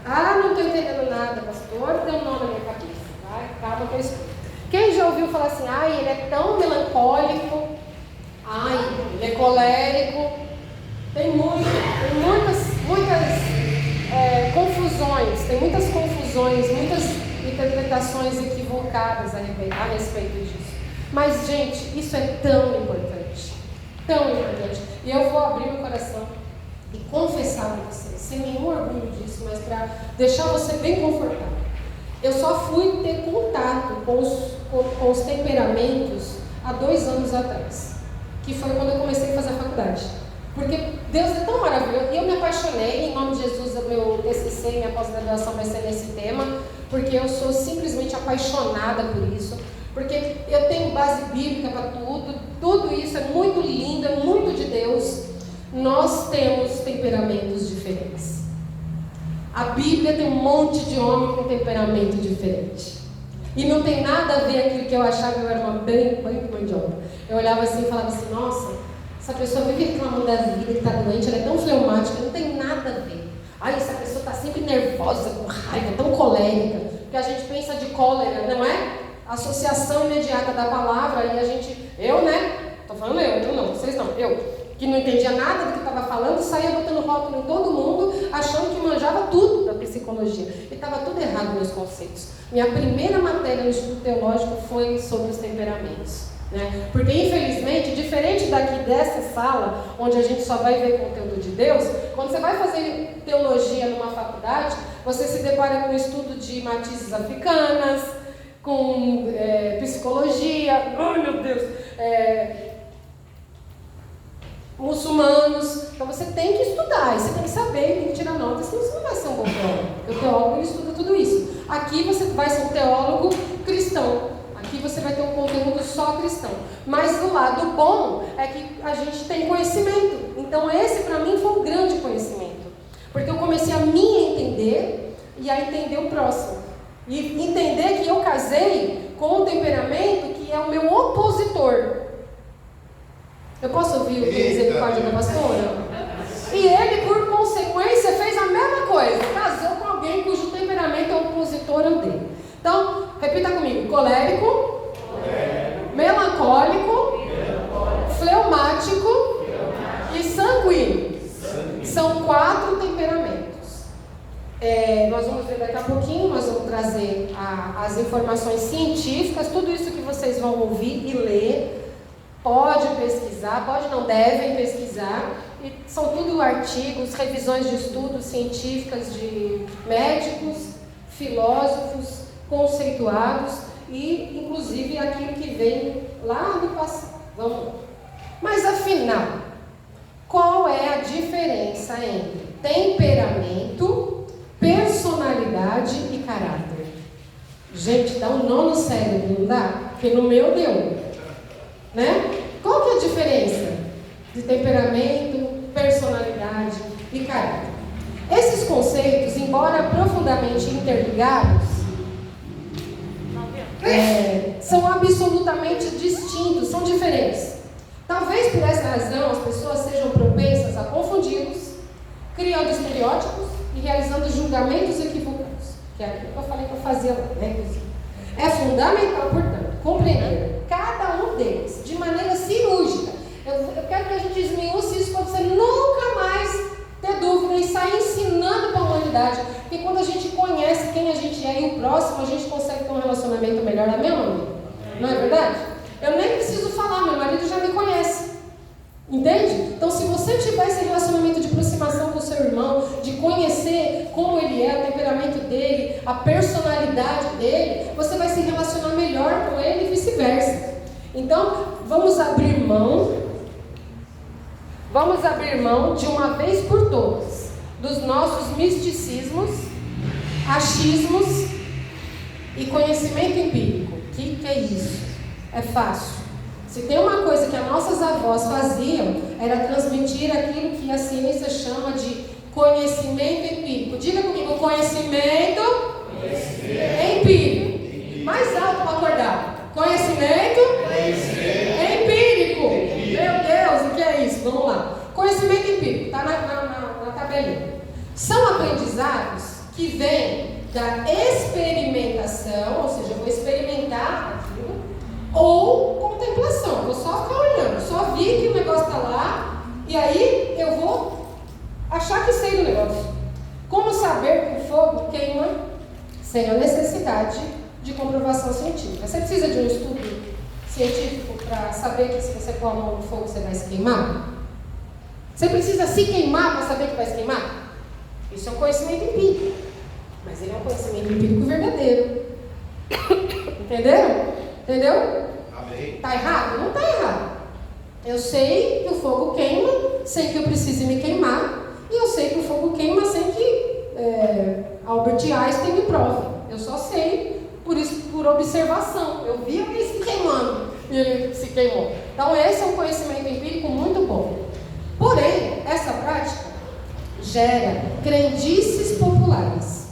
Ah, não estou entendendo nada, pastor, tem um nome na minha cabeça. Vai, calma que eu explico. Quem já ouviu falar assim, ai, ele é tão melancólico, ai, ele é colérico, tem muitas confusões, muitas interpretações equivocadas a respeito disso. Mas, gente, isso é tão importante. E eu vou abrir meu coração e confessar para vocês, sem nenhum orgulho disso, mas para deixar você bem confortável. Eu só fui ter contato com os temperamentos há 2 anos atrás, que foi quando eu comecei a fazer a faculdade. Porque Deus é tão maravilhoso, e eu me apaixonei, em nome de Jesus, o meu TCC, minha pós-graduação vai ser nesse tema, porque eu sou simplesmente apaixonada por isso, porque eu tenho base bíblica para tudo isso é muito lindo, é muito de Deus. Nós temos temperamentos diferentes. A Bíblia tem um monte de homem com temperamento diferente. E não tem nada a ver aquilo que eu achava que eu era uma bem mandioca. Eu olhava assim e falava assim, nossa, essa pessoa vive reclamando da vida, que está doente, ela é tão fleumática, não tem nada a ver. Ai, essa pessoa está sempre nervosa, com raiva, tão colérica, porque a gente pensa de cólera, não é? Associação imediata da palavra, e a gente, estou falando eu não, vocês não, que não entendia nada do que estava falando, saía botando rótulo em todo mundo, achando que manjava tudo da psicologia. E estava tudo errado meus conceitos. Minha primeira matéria no estudo teológico foi sobre os temperamentos. Né? Porque, infelizmente, diferente daqui dessa sala, onde a gente só vai ver conteúdo de Deus, quando você vai fazer teologia numa faculdade, você se depara com o estudo de matizes africanas, com psicologia, ai meu Deus, muçulmanos. Então você tem que estudar, você tem que saber, tem que tirar notas, senão você não vai ser um bom teólogo. O teólogo ele estuda tudo isso. Aqui você vai ser um teólogo cristão. Aqui você vai ter um conteúdo só cristão. Mas o lado bom é que a gente tem conhecimento. Então esse para mim foi um grande conhecimento. Porque eu comecei a me entender e a entender o próximo. E entender que eu casei com um temperamento que é o meu opositor. Eu posso ouvir o misericórdia da pastora? E ele, por consequência, fez a mesma coisa. Casou com alguém cujo temperamento é opositor ao dele. Então, repita comigo. Colérico, melancólico, fleumático e sanguíneo. São 4 temperamentos. Nós vamos ver daqui a pouquinho, nós vamos trazer as informações científicas, tudo isso que vocês vão ouvir e ler. Pode pesquisar, devem pesquisar. E são tudo artigos, revisões de estudos científicas de médicos, filósofos, conceituados e, inclusive, aquilo que vem lá do passado. Vamos lá. Mas, afinal, qual é a diferença entre temperamento, personalidade e caráter? Gente, dá um nó no cérebro, não dá? Porque no meu deu. Né? Qual que é a diferença de temperamento, personalidade e caráter? Esses conceitos, embora profundamente interligados, são absolutamente distintos, são diferentes. Talvez por essa razão as pessoas sejam propensas a confundi-los, criando estereótipos e realizando julgamentos equivocados, que é aquilo que eu falei que eu fazia lá, né? É fundamental, portanto, compreender cada um deles de maneira cirúrgica. Eu quero que a gente esmiúce isso para você nunca mais ter dúvida e sair ensinando para a humanidade. Porque quando a gente conhece quem a gente é e o próximo, a gente consegue ter um relacionamento melhor, não é mesmo, amigo? Não é verdade? Eu nem preciso falar, meu marido já me conhece. Entende? Então, se você tiver esse relacionamento de aproximação com o seu irmão, de conhecer como ele é, o temperamento dele, a personalidade dele, você vai se relacionar melhor com ele e vice-versa. Então, vamos abrir mão de uma vez por todas dos nossos misticismos, achismos e conhecimento empírico. O que é isso? É fácil. Se tem uma coisa que as nossas avós faziam, era transmitir aquilo que a ciência chama de conhecimento empírico. Diga comigo, conhecimento empírico. Mais alto para acordar. Conhecimento empírico. Meu Deus, o que é isso? Vamos lá. Conhecimento empírico, está na tabelinha. São aprendizados que vêm da experimentação, ou seja, eu vou experimentar aquilo, ou contemplação, vou só ficar olhando, só vi que o negócio está lá, e aí eu vou achar que sei do negócio. Como saber que o fogo queima sem a necessidade de comprovação científica? Você precisa de um estudo científico para saber que se você pôr a mão no fogo você vai se queimar? Você precisa se queimar para saber que vai se queimar? Isso é um conhecimento empírico. Mas ele é um conhecimento empírico verdadeiro. Entendeu? Amém. Está errado? Não está errado. Eu sei que o fogo queima sem que eu precise me queimar. E eu sei que o fogo queima sem que Albert Einstein me prove. Eu só sei por observação. Eu vi alguém se queimando e ele se queimou. Então esse é um conhecimento empírico muito bom. Porém, essa prática gera crendices populares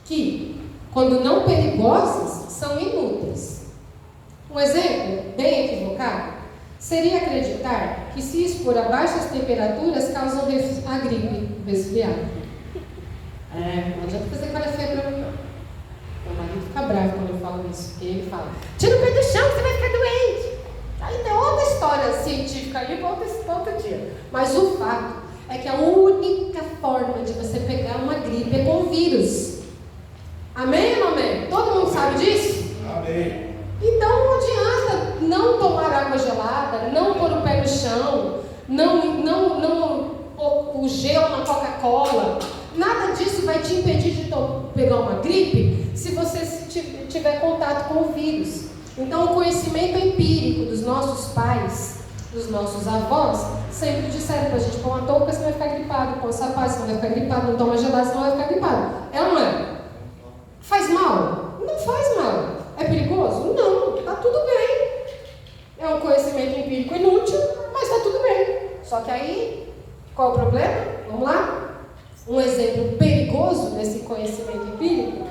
que, quando não perigosas, são inúteis. Um exemplo bem equivocado seria acreditar que se expor a baixas temperaturas causam a gripe, resfriado. Não adianta fazer cara feia pra mim, não. Meu marido fica bravo quando eu falo isso, porque ele fala: tira o pé do chão, você vai ficar doente. Aí tem outra história científica ali para outro dia. Mas o fato é que a única forma de você pegar uma gripe é com vírus. Amém ou não amém? Todo mundo sabe disso? Amém. Então não adianta não tomar água gelada, não pôr o pé no chão, não pôr o gelo na Coca-Cola. Nada disso vai te impedir de pegar uma gripe se você tiver contato com o vírus. Então o conhecimento empírico dos nossos pais, dos nossos avós, sempre disseram para a gente: põe uma touca, você vai ficar gripado, põe um sapato, você não vai ficar gripado, não toma gelado, você não vai ficar gripado. É ou não é? Faz mal? Não faz mal. É perigoso? Não, está tudo bem. É um conhecimento empírico inútil, mas está tudo bem. Só que aí, qual é o problema? Vamos lá? Um exemplo perigoso desse conhecimento empírico,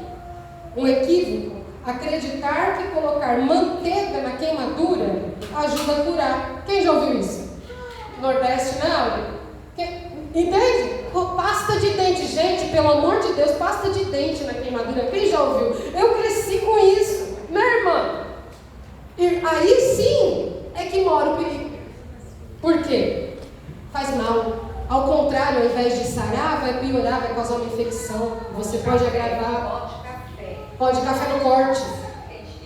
um equívoco: acreditar que colocar manteiga na queimadura ajuda a curar. Quem já ouviu isso? Nordeste, não? Entende? Pasta de dente, gente, pelo amor de Deus, pasta de dente na queimadura. Quem já ouviu? Eu cresci com isso, né, irmã? E aí sim é que mora o perigo. Por quê? Faz mal. Ao contrário, ao invés de sarar, vai piorar, vai causar uma infecção. Você pode agravar. Pó de café no corte.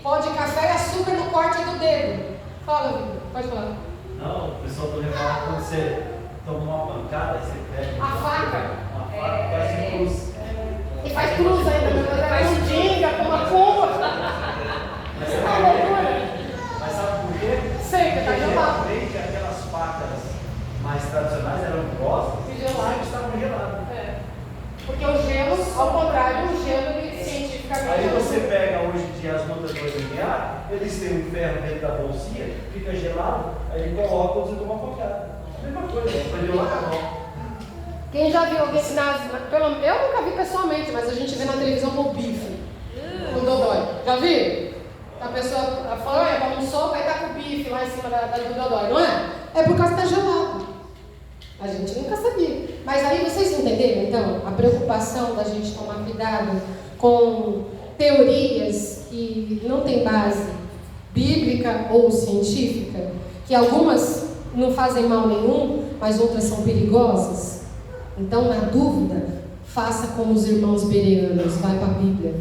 Pó de café e açúcar no corte do dedo. Fala, Vitor, pode falar. Não, o pessoal do reparar quando você toma uma pancada, você pega A faca. Uma faca faz um cruz. E faz cruz ainda, meu Deus, é um dinga, com uma curva. Mas sabe por quê? Sei, porque tá gelado. Geralmente aquelas facas mais tradicionais eram grosas E geladas. sempre estavam geladas. Porque o gelo, ao contrário, o gelo ele cientificamente. Aí você pega hoje em dia as lutadores de ar, eles têm um ferro dentro da bolsinha, fica gelado, aí ele coloca e você toma uma pancada. A mesma coisa, aprendeu lá com a mão. Quem já viu alguém eu nunca vi pessoalmente, mas a gente vê na televisão com o bife. O Dodói. Já viu? A pessoa fala: olha, almoçou, vai estar com o bife lá em cima do Dodói, não é? É por causa que está gelado. A gente nunca sabia. Mas aí vocês entenderam, então, a preocupação da gente tomar cuidado com teorias que não têm base bíblica ou científica, que algumas não fazem mal nenhum, mas outras são perigosas? Então, na dúvida, faça como os irmãos bereanos, vai para a Bíblia.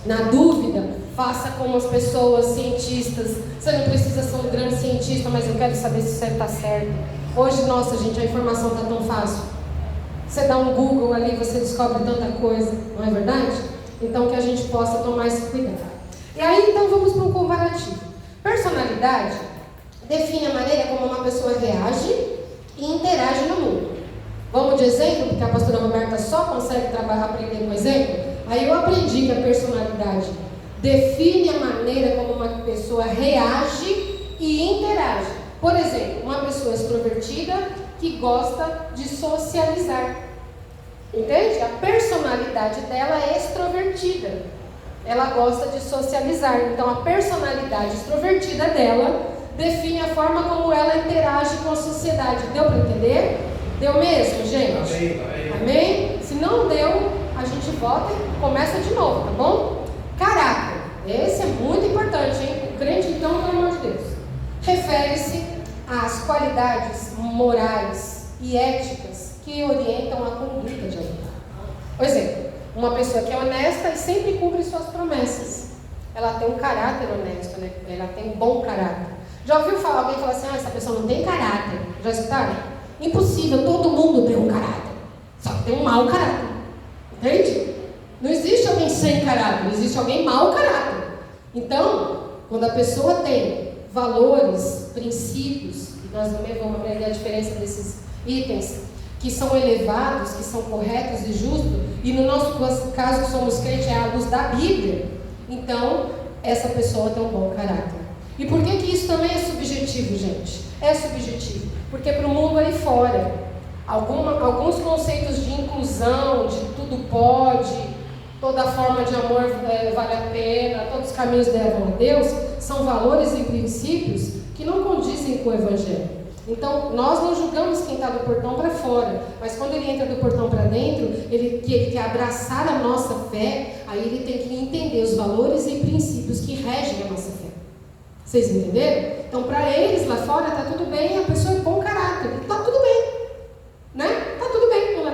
Na dúvida, faça como as pessoas cientistas. Você não precisa ser um grande cientista, mas eu quero saber se você está certo. Hoje, nossa gente, a informação está tão fácil. Você dá um Google ali, você descobre tanta coisa, não é verdade? Então que a gente possa tomar esse cuidado. E aí então vamos para um comparativo. Personalidade define a maneira como uma pessoa reage e interage no mundo. Vamos de exemplo, porque a pastora Roberta só consegue aprender com exemplo. Aí eu aprendi que a personalidade define a maneira como uma pessoa reage e interage. Por exemplo, uma pessoa extrovertida que gosta de socializar. Entende? A personalidade dela é extrovertida. Ela gosta de socializar. Então, a personalidade extrovertida dela define a forma como ela interage com a sociedade. Deu para entender? Deu mesmo, gente? Amém. Amém? Se não deu, a gente volta e começa de novo, tá bom? Caráter. Esse é muito importante, hein? O crente, então, pelo amor de Deus. Refere-se às qualidades morais e éticas que orientam a conduta de alguém. Por exemplo, uma pessoa que é honesta e sempre cumpre suas promessas. Ela tem um caráter honesto, né? Ela tem um bom caráter. Já ouviu alguém falar assim: essa pessoa não tem caráter? Já escutaram? Impossível, todo mundo tem um caráter. Só que tem um mau caráter. Entende? Não existe alguém alguém sem caráter, existe alguém mau caráter. Então, quando a pessoa tem valores, princípios, e nós também vamos aprender a diferença desses itens, que são elevados, que são corretos e justos, e no nosso caso que somos crentes é à luz da Bíblia, então essa pessoa tem um bom caráter. E por que isso também é subjetivo, gente? É subjetivo, porque para o mundo aí fora, alguns conceitos de inclusão, de tudo pode, toda forma de amor vale a pena, todos os caminhos levam a Deus, são valores e princípios que não condizem com o Evangelho. Então, nós não julgamos quem está do portão para fora, mas quando ele entra do portão para dentro, ele quer abraçar a nossa fé, aí ele tem que entender os valores e princípios que regem a nossa fé. Vocês entenderam? Então, para eles lá fora está tudo bem, a pessoa é bom caráter, está tudo bem, né? Está tudo bem, ela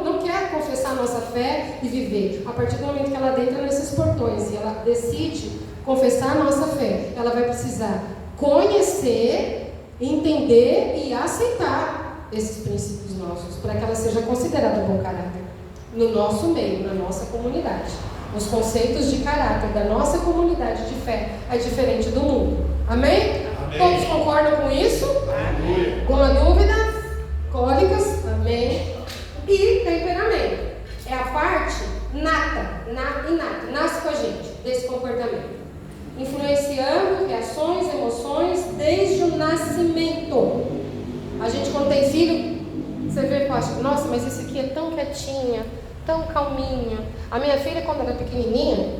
não quer confessar a nossa fé e viver. A partir do momento que ela entra nesses portões e ela decide confessar a nossa fé, ela vai precisar conhecer, entender e aceitar esses princípios nossos, para que ela seja considerada bom caráter no nosso meio, na nossa comunidade. Os conceitos de caráter da nossa comunidade de fé é diferente do mundo. Amém? Amém. Todos concordam com isso? Aleluia. Com a dúvida? Cólicas? Amém. E temperamento. É a parte inata, nasce com a gente, desse comportamento. Influenciando reações, emoções, desde o nascimento. A gente quando tem filho, você vê, nossa, mas esse aqui é tão quietinha, tão calminha. A minha filha, quando era pequenininha,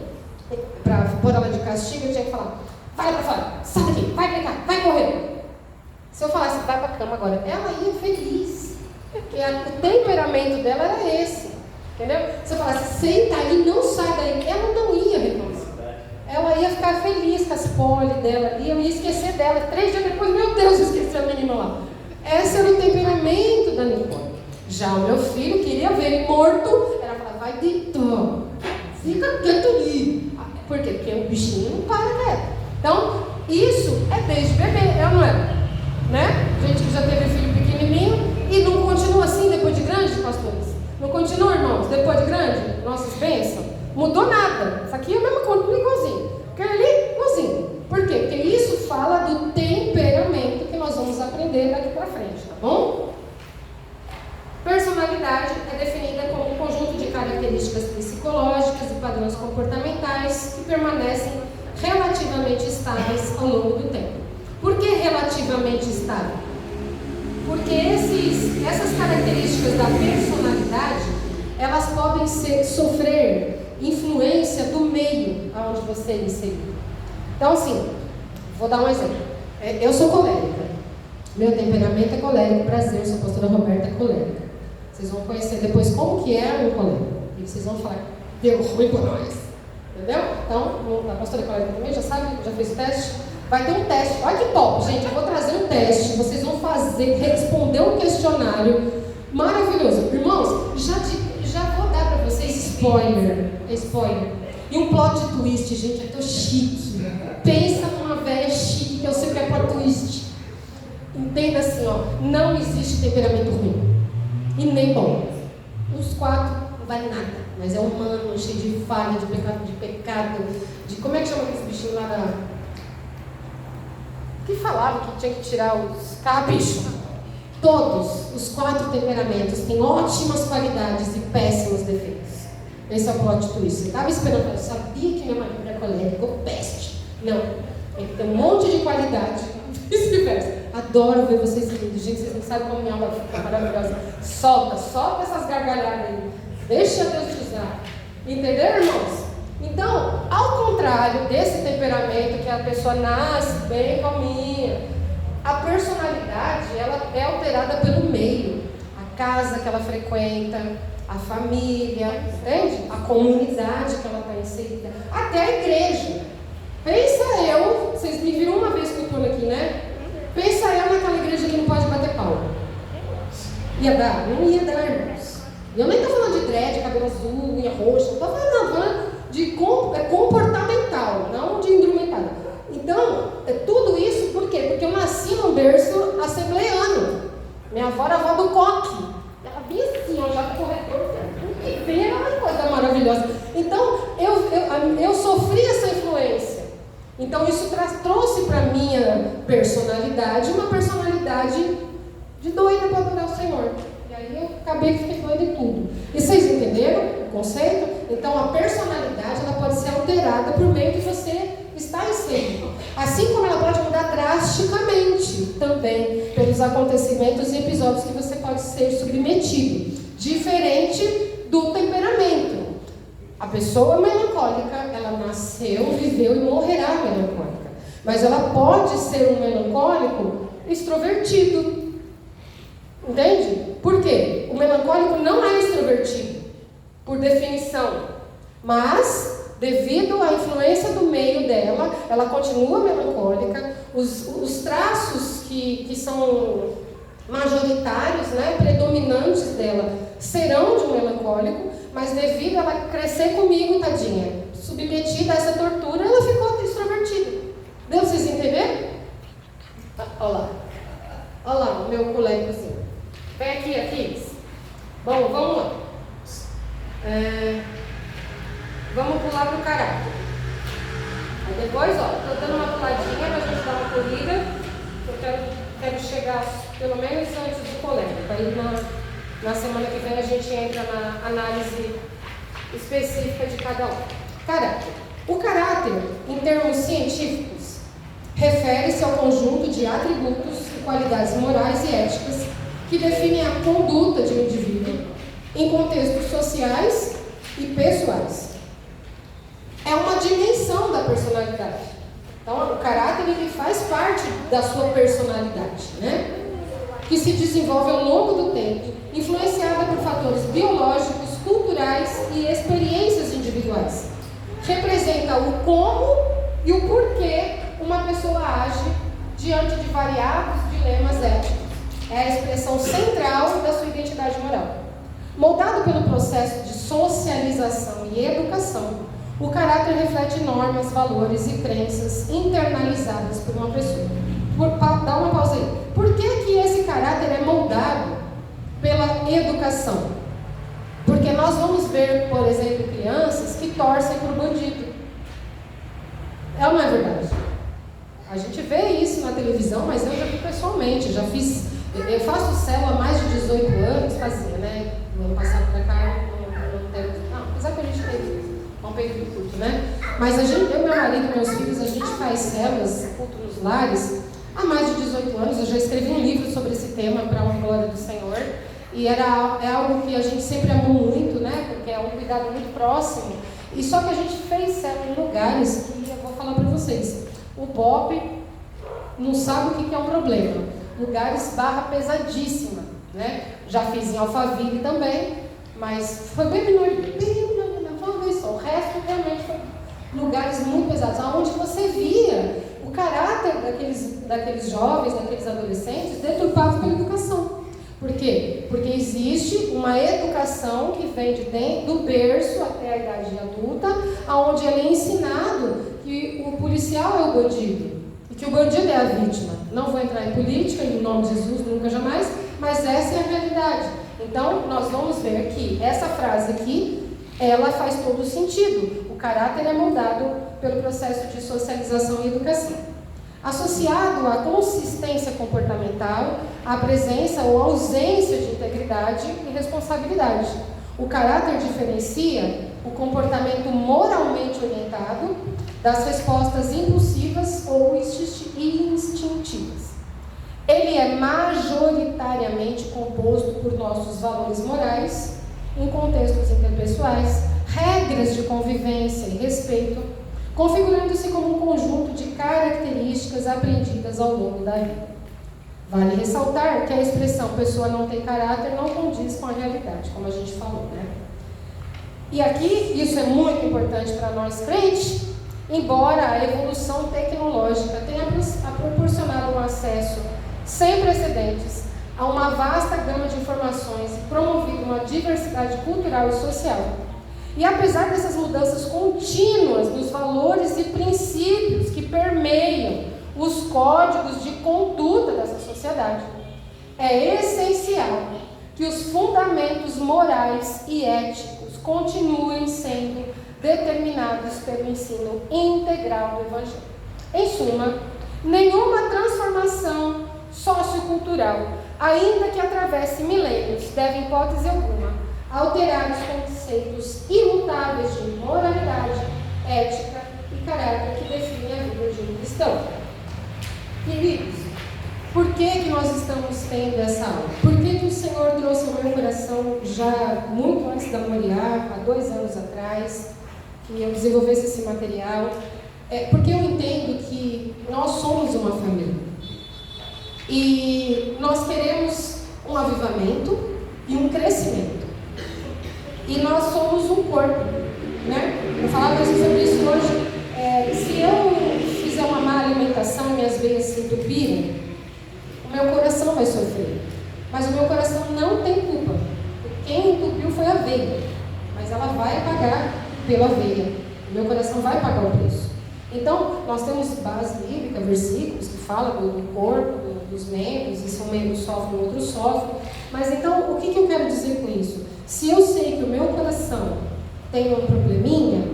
para pôr ela de castigo, eu tinha que falar, vai pra fora, sai daqui, vai brincar, vai correr. Se eu falasse, vai pra cama agora, ela ia feliz, porque o temperamento dela era esse, entendeu? Se eu falasse, senta aí, não sai daí, ela não ia reclamar. Ela ia ficar feliz com as poli dela e eu ia esquecer dela. 3 dias depois, meu Deus, eu esqueci a menina lá. Esse era o temperamento da Nicole. Já o meu filho queria ver ele morto. Ela falava, vai deitar, fica quieto ali. Por quê? Porque o bichinho não para quieto. Então, isso é desde bebê, não é? Né? Gente que já teve filho pequenininho e não continua assim depois de grande, pastores? Não continua, irmãos, depois de grande? Nossas bênçãos? Mudou nada. Isso aqui é a mesma coisa, tudo igualzinho. Aquele ali, igualzinho. Por quê? Porque isso fala do temperamento que nós vamos aprender daqui para frente, tá bom? Personalidade é definida como um conjunto de características psicológicas e padrões comportamentais que permanecem relativamente estáveis ao longo do tempo. Por que relativamente estável? Porque essas características da personalidade, elas podem sofrer influência do meio aonde você é inserido. Então, assim, vou dar um exemplo. Eu sou colérica. Meu temperamento é colérico. Prazer, sou a pastora Roberta, é colérica. Vocês vão conhecer depois como que é um colérico. E vocês vão falar, deu ruim pra nós. Entendeu? Então, a pastora colérica também já sabe, já fez o teste. Vai ter um teste. Olha que top, gente. Eu vou trazer um teste. Vocês vão responder um questionário maravilhoso. Irmãos, já vou dar para vocês spoiler. E um plot twist, gente, eu tô chique. Pensa numa velha chique, que eu sei que é plot twist. Entenda assim, ó, não existe temperamento ruim. E nem bom. Os 4 não vale nada. Mas é humano, cheio de falha, de pecado, de como é que chama aqueles bichinhos lá da... Que falava que tinha que tirar os cabichos. Todos os 4 temperamentos têm ótimas qualidades e péssimos defeitos. Esse é o plot twist. Eu estava esperando, eu sabia que minha marido era colérico, peste. Não, tem que ter um monte de qualidade. Vice-versa. Adoro ver vocês rindo. Gente, vocês não sabem como minha alma fica maravilhosa. Solta essas gargalhadas aí. Deixa Deus te usar. Entenderam, irmãos? Então, ao contrário desse temperamento que a pessoa nasce bem calminha, a personalidade, ela é alterada pelo meio. A casa que ela frequenta, a família, entende? A comunidade que ela está inserida, até a igreja. Pensa eu, vocês me viram uma vez cultuando aqui, né? Pensa eu naquela igreja que não pode bater palma. Ia dar? Não ia dar, irmãos. Eu nem estou falando de dread, cabelo azul, unha roxa, não estou falando de comportamental, não de indumentário. Então, tudo isso por quê? Porque eu nasci num berço assembleiano. Minha avó era a avó do coque. Ela vinha assim, ó, já do corredor, vem aquela coisa maravilhosa. Então, Então isso trouxe para a minha personalidade uma personalidade de doida para adorar o Senhor. E aí eu acabei que fiquei doida em tudo. E vocês entenderam o conceito? Então a personalidade ela pode ser alterada por meio que você está inserido. Assim como ela pode mudar drasticamente também pelos acontecimentos e episódios que você pode ser submetido. Diferente do temperamento. A pessoa melancólica, ela nasceu, viveu e morrerá melancólica. Mas ela pode ser um melancólico extrovertido. Entende? Por quê? O melancólico não é extrovertido, por definição. Mas, devido à influência do meio dela, ela continua melancólica. Os traços que são majoritários, né, predominantes dela, serão de um melancólico, mas devido a ela crescer comigo, tadinha, submetida a essa tortura, ela ficou extrovertida. Deu vocês entenderam? Olha lá. Olha lá o meu colegazinho. Vem aqui, Aquiles. Bom, vamos lá. Vamos pular para o caráter. Aí depois, ó, estou dando uma puladinha para a gente dar uma corrida. Eu quero chegar pelo menos antes do colégio. Aí na semana que vem a gente entra na análise específica de cada um. Caráter. O caráter, em termos científicos, refere-se ao conjunto de atributos e qualidades morais e éticas que definem a conduta de um indivíduo em contextos sociais e pessoais. É uma dimensão da personalidade. Então, o caráter ele faz parte da sua personalidade, né? Que se desenvolve ao longo do tempo, influenciada por fatores biológicos, culturais e experiências individuais. Representa o como e o porquê uma pessoa age diante de variados dilemas éticos. É a expressão central da sua identidade moral. Moldado pelo processo de socialização e educação, o caráter reflete normas, valores e crenças internalizadas por uma pessoa. Dá uma pausa aí. Por que esse caráter é moldado pela educação? Porque nós vamos ver, por exemplo, crianças que torcem por bandido. É ou não é verdade? A gente vê isso na televisão, mas eu já vi pessoalmente. Eu faço célula há mais de 18 anos, fazia, né? No ano passado para cá, apesar que a gente teve um período curto, né? Mas eu, meu marido e meus filhos, a gente faz células, culto nos lares, há mais de 18 anos. Eu já escrevi um livro sobre esse tema para a glória do Senhor. E é algo que a gente sempre amou muito, né? Porque é um cuidado muito próximo. E só que a gente fez célula em lugares que eu vou falar para vocês. O Bob não sabe o que é um problema. Lugares barra pesadíssima, né? Já fiz em Alphaville também, mas foi bem minoria, foi uma vez só. O resto realmente foi lugares muito pesados, onde você via o caráter daqueles jovens, daqueles adolescentes, deturpado pela educação. Por quê? Porque existe uma educação que vem de dentro do berço até a idade adulta, onde ele é ensinado que o policial é o bandido e que o bandido é a vítima. Não vou entrar em política, em nome de Jesus, nunca jamais, mas essa é a realidade. Então, nós vamos ver que essa frase aqui, ela faz todo sentido. O caráter é moldado pelo processo de socialização e educação. Associado à consistência comportamental, à presença ou ausência de integridade e responsabilidade. O caráter diferencia o comportamento moralmente orientado das respostas impulsivas ou instintivas. Ele é majoritariamente composto por nossos valores morais, em contextos interpessoais, regras de convivência e respeito, configurando-se como um conjunto de características aprendidas ao longo da vida. Vale ressaltar que a expressão pessoa não tem caráter não condiz com a realidade, como a gente falou, né? E aqui, isso é muito importante para nós crentes, embora a evolução tecnológica tenha proporcionado um acesso sem precedentes a uma vasta gama de informações e promovido uma diversidade cultural e social. E apesar dessas mudanças contínuas nos valores e princípios que permeiam os códigos de conduta dessa sociedade, é essencial que os fundamentos morais e éticos continuem sendo determinados pelo ensino integral do Evangelho. Em suma, nenhuma transformação sociocultural, ainda que atravesse milênios, deve, em hipótese alguma, alterar os conceitos imutáveis de moralidade, ética e caráter que definem a vida de um cristão. Queridos, por que nós estamos tendo essa aula? Por que o Senhor trouxe ao meu coração já muito antes da Moriá, há 2 anos atrás, que eu desenvolvesse esse material? Porque eu entendo que nós somos uma família. E nós queremos um avivamento e um crescimento. E nós somos um corpo, né? Eu falava sobre isso hoje. Se eu fizer uma má alimentação e minhas veias se entupirem, o meu coração vai sofrer. Mas o meu coração não tem culpa. Quem entupiu foi a veia. Mas ela vai pagar pela veia. O meu coração vai pagar o preço. Então, nós temos base bíblica, versículos que falam do corpo, dos membros, e se um membro sofre, o outro sofre. Mas então, o que eu quero dizer com isso? Se eu sei que o meu coração tem um probleminha,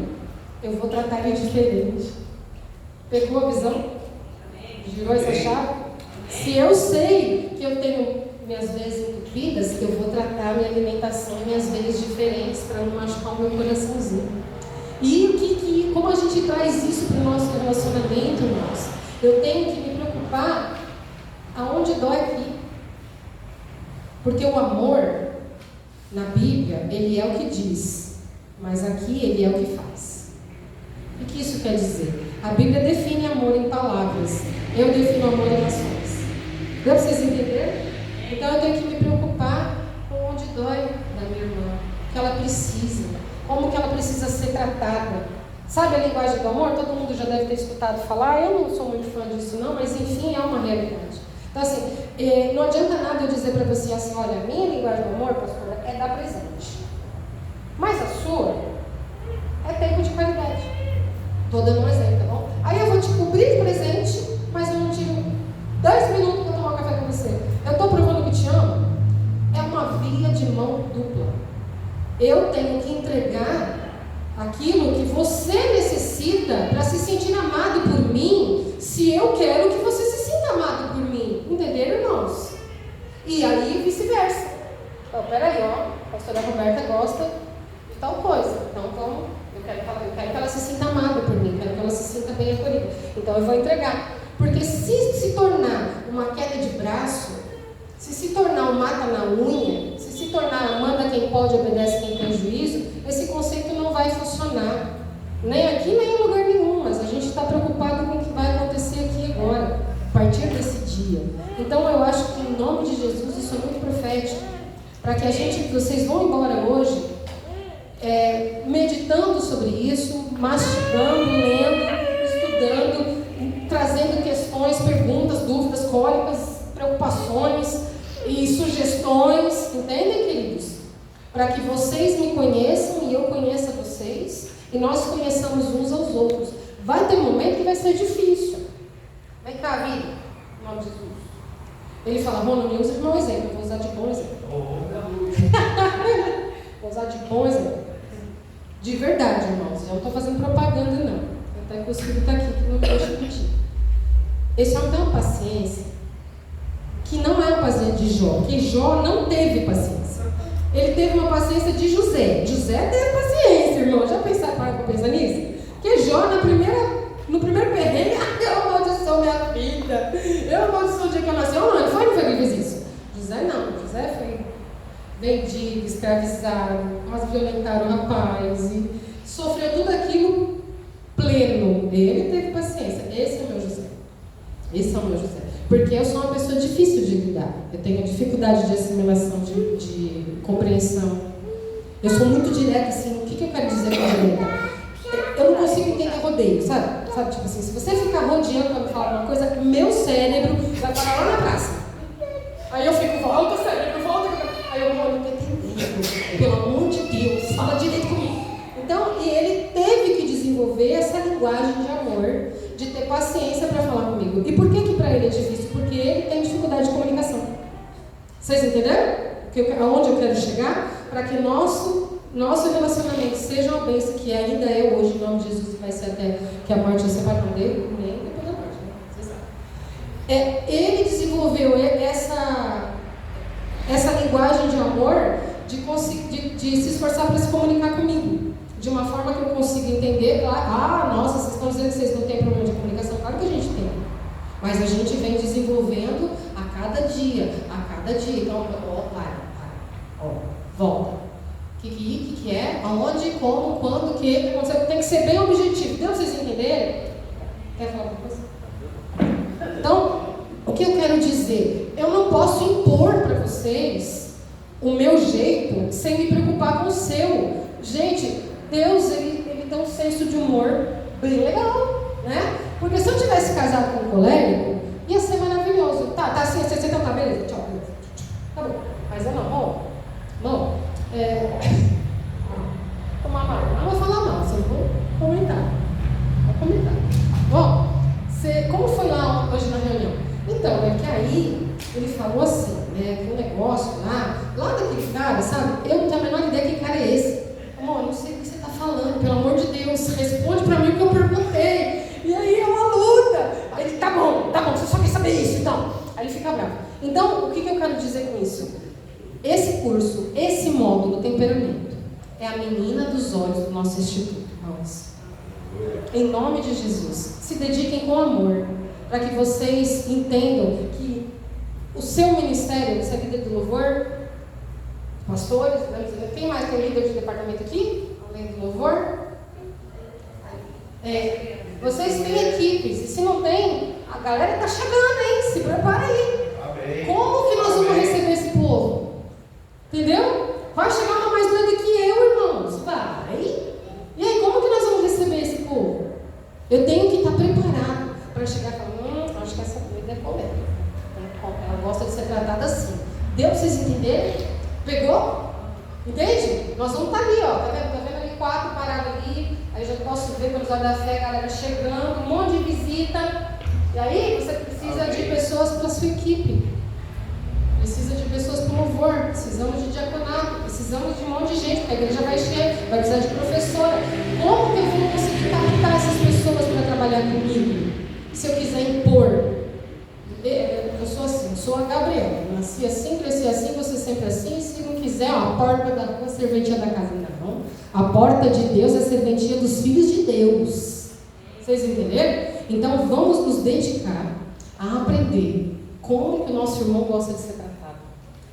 eu vou tratar ele diferente. Pegou a visão? Girou essa chave? Se eu sei que eu tenho minhas veias entupidas, eu vou tratar minha alimentação, minhas veias diferentes para não machucar o meu coraçãozinho. E como a gente traz isso para o nosso relacionamento, irmãos? Eu tenho que me preocupar aonde dói aqui. Porque o amor, na Bíblia, ele é o que diz, mas aqui ele é o que faz. O que isso quer dizer? A Bíblia define amor em palavras, eu defino amor em ações. Deu para vocês entenderem? Então eu tenho que me preocupar com onde dói da minha irmã, o que ela precisa, como que ela precisa ser tratada. Sabe a linguagem do amor? Todo mundo já deve ter escutado falar. Eu não sou muito fã disso não, mas enfim, é uma realidade. Então assim, não adianta nada eu dizer para você assim, olha, a minha linguagem do amor, pastora, é dar presente. Mas a sua é tempo de qualidade. Estou dando um exemplo, tá bom? Aí eu vou te cobrir de presente, mas eu não tiro 10 minutos para tomar um café com você. Eu estou provando que te amo? É uma via de mão dupla. Eu tenho que entregar aquilo que você necessita para se sentir amado por mim, se eu quero que você se sinta amado por mim. Entenderam, irmãos? E aí vice-versa. Então, peraí, ó, a pastora Roberta gosta de tal coisa. Então, eu quero que ela se sinta amada por mim, quero que ela se sinta bem acolhida. Então, eu vou entregar. Porque se tornar uma queda de braço, se tornar um mata na unha, se tornar manda quem pode, obedece quem tem juízo, esse conceito não vai funcionar. Nem aqui, nem em lugar nenhum. Mas a gente está preocupado com o que vai acontecer aqui agora, a partir desse dia. Então eu acho que em nome de Jesus isso é muito profético. Para que vocês vão embora hoje meditando sobre isso, mastigando, lendo, estudando, trazendo questões, perguntas, dúvidas, cólicas, preocupações e sugestões, entendem, queridos? Para que vocês me conheçam e eu conheça vocês e nós conheçamos uns aos outros. Vai ter momento que vai ser difícil. Vem cá, Vira, em nome de Jesus. Ele fala, Rona, me usa de mau exemplo, eu vou usar de bom exemplo. Vou usar de bom exemplo. De verdade, irmãos, eu não estou fazendo propaganda, não. Até que o Espírito está aqui, que não me deixa mentir. Esse homem tem uma paciência que não é uma paciência de Jó, porque Jó não teve paciência. Ele teve uma paciência de José. José teve paciência, irmão. Já pensaram para pensar nisso? Porque Jó, no primeiro perrengue, eu amaldiçoo minha vida. Eu amaldiçoo o dia que eu nasci. Não foi que ele fez isso? José não. José foi vendido, escravizado, mas violentaram o rapaz e sofreu tudo aquilo pleno. Ele teve paciência. Esse é o meu José. Esse é o meu José. Porque eu sou uma pessoa difícil de lidar. Eu tenho dificuldade de assimilação, de compreensão. Eu sou muito direta, assim. O que eu quero dizer com direta? Eu não consigo entender rodeio, sabe? Tipo assim, se você ficar rodeando para me falar uma coisa, meu cérebro vai parar lá na praça. Aí eu fico, volta cérebro, volta. Aí eu não estou entendendo. Pelo amor de Deus, fala direito comigo. Então, e ele teve que desenvolver essa linguagem de amor, de ter paciência para falar comigo. E por que para ele é difícil? Porque ele tem dificuldade de comunicação. Vocês entenderam? Aonde eu quero chegar? Para que nosso relacionamento seja uma bênção, que ainda é hoje, em nome de Jesus, e vai ser até que a morte nos separe dele, nem depois da Ele desenvolveu essa linguagem de amor de se esforçar para se comunicar comigo. De uma forma que eu consiga entender, claro, nossa, vocês estão dizendo que vocês não têm problema de comunicação. Claro que a gente tem. Mas a gente vem desenvolvendo a cada dia. Então, volta. O que é? Aonde, como, quando, o que aconteceu. Tem que ser bem objetivo. Deu pra vocês entenderem? Quer falar alguma coisa? Então, o que eu quero dizer? Eu não posso impor para vocês o meu jeito sem me preocupar com o seu. Gente, Deus, ele tem um senso de humor bem legal, né? Porque se eu tivesse casado com um colérico, ia ser maravilhoso. Tá assim, você tá beleza? Tchau, beleza. Tá bom. Mas eu não, não vou falar mal, só vou comentar. Bom, como foi lá hoje na reunião? Então, é que aí ele falou assim, né, que o negócio lá daquele cara, sabe? Eu não tenho a menor ideia que cara é esse. Amor, eu não sei o que você está falando, pelo amor de Deus, responde para mim o que eu perguntei. E aí é uma luta. Aí ele, tá bom, você só quer saber isso, então. Aí ele fica bravo. Então, o que eu quero dizer com isso? Esse curso, esse módulo temperamento, é a menina dos olhos do nosso instituto, irmãos. Em nome de Jesus, se dediquem com amor, para que vocês entendam que o seu ministério, essa vida do louvor, pastores, quem mais tem líder de departamento aqui? Além do louvor? Vocês têm equipes, e se não tem, a galera está chegando, hein? Se prepara aí. Amém. Como que nós vamos receber esse povo? Entendeu? Vai chegar uma mais doida que eu, irmãos. Vai. E aí, como que nós vamos receber esse povo? Eu tenho que estar preparado para chegar e falar, acho que essa doida é colérica. Ela gosta de ser tratada assim. Deu para vocês entenderem? Pegou? Entende? Nós vamos estar ali, ó. Tá vendo ali 4 parados ali. Aí já posso ver pelos olhos da fé, a galera chegando, um monte de visita. E aí você precisa de pessoas para a sua equipe. Precisa de pessoas para o louvor. Precisamos de diaconato. Precisamos de um monte de gente. Porque a igreja vai encher. Vai precisar de professora. Como que eu vou conseguir captar essas pessoas para trabalhar comigo? Se eu quiser impor. Eu sou assim, eu sou a Gabriela. Eu nasci assim, cresci assim, você sempre assim. Se não quiser, a porta da rua, a serventia da casa. Não. A porta de Deus é a serventia dos filhos de Deus. Vocês entenderam? Então vamos nos dedicar a aprender como que o nosso irmão gosta de ser tratado.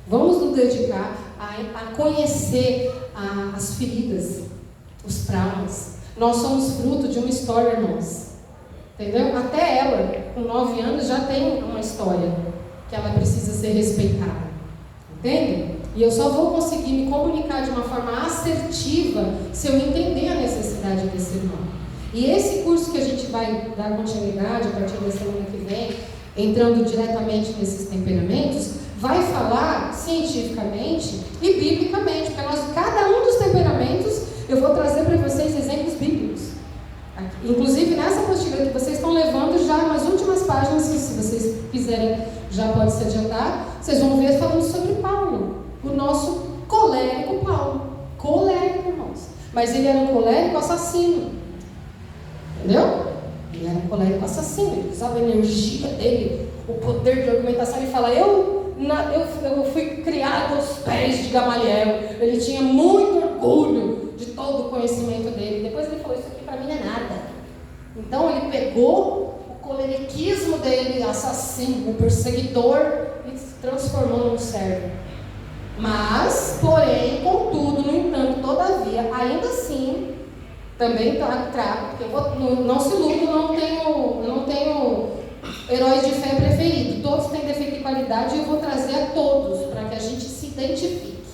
Vamos nos dedicar a conhecer as feridas, os traumas. Nós somos fruto de uma história, irmãos. Entendeu? Até ela, com 9 anos, já tem uma história que ela precisa ser respeitada. Entende? E eu só vou conseguir me comunicar de uma forma assertiva se eu entender a necessidade desse irmão. E esse curso que a gente vai dar continuidade a partir da semana que vem, entrando diretamente nesses temperamentos, vai falar cientificamente e biblicamente, porque cada um dos temperamentos eu vou trazer para vocês exemplos bíblicos. Inclusive nessa apostila que vocês estão levando já nas últimas páginas, se vocês quiserem, já pode se adiantar, vocês vão ver falando sobre Paulo, o nosso colérico Paulo. Colérico, irmãos. Mas ele era um colérico assassino. Entendeu? Ele era um colérico assassino. Ele usava a energia dele, o poder de argumentação. Ele fala, eu fui criado aos pés de Gamaliel. Ele tinha muito orgulho de todo o conhecimento dele. Depois ele falou, isso aqui para mim não é nada. Então ele pegou o coleriquismo dele, assassino, o perseguidor, e se transformou num servo. Mas, porém, contudo, no entanto, todavia, ainda assim, também trago, porque não se ilude, eu não tenho heróis de fé preferido. Todos têm defeito e qualidade e eu vou trazer a todos para que a gente se identifique.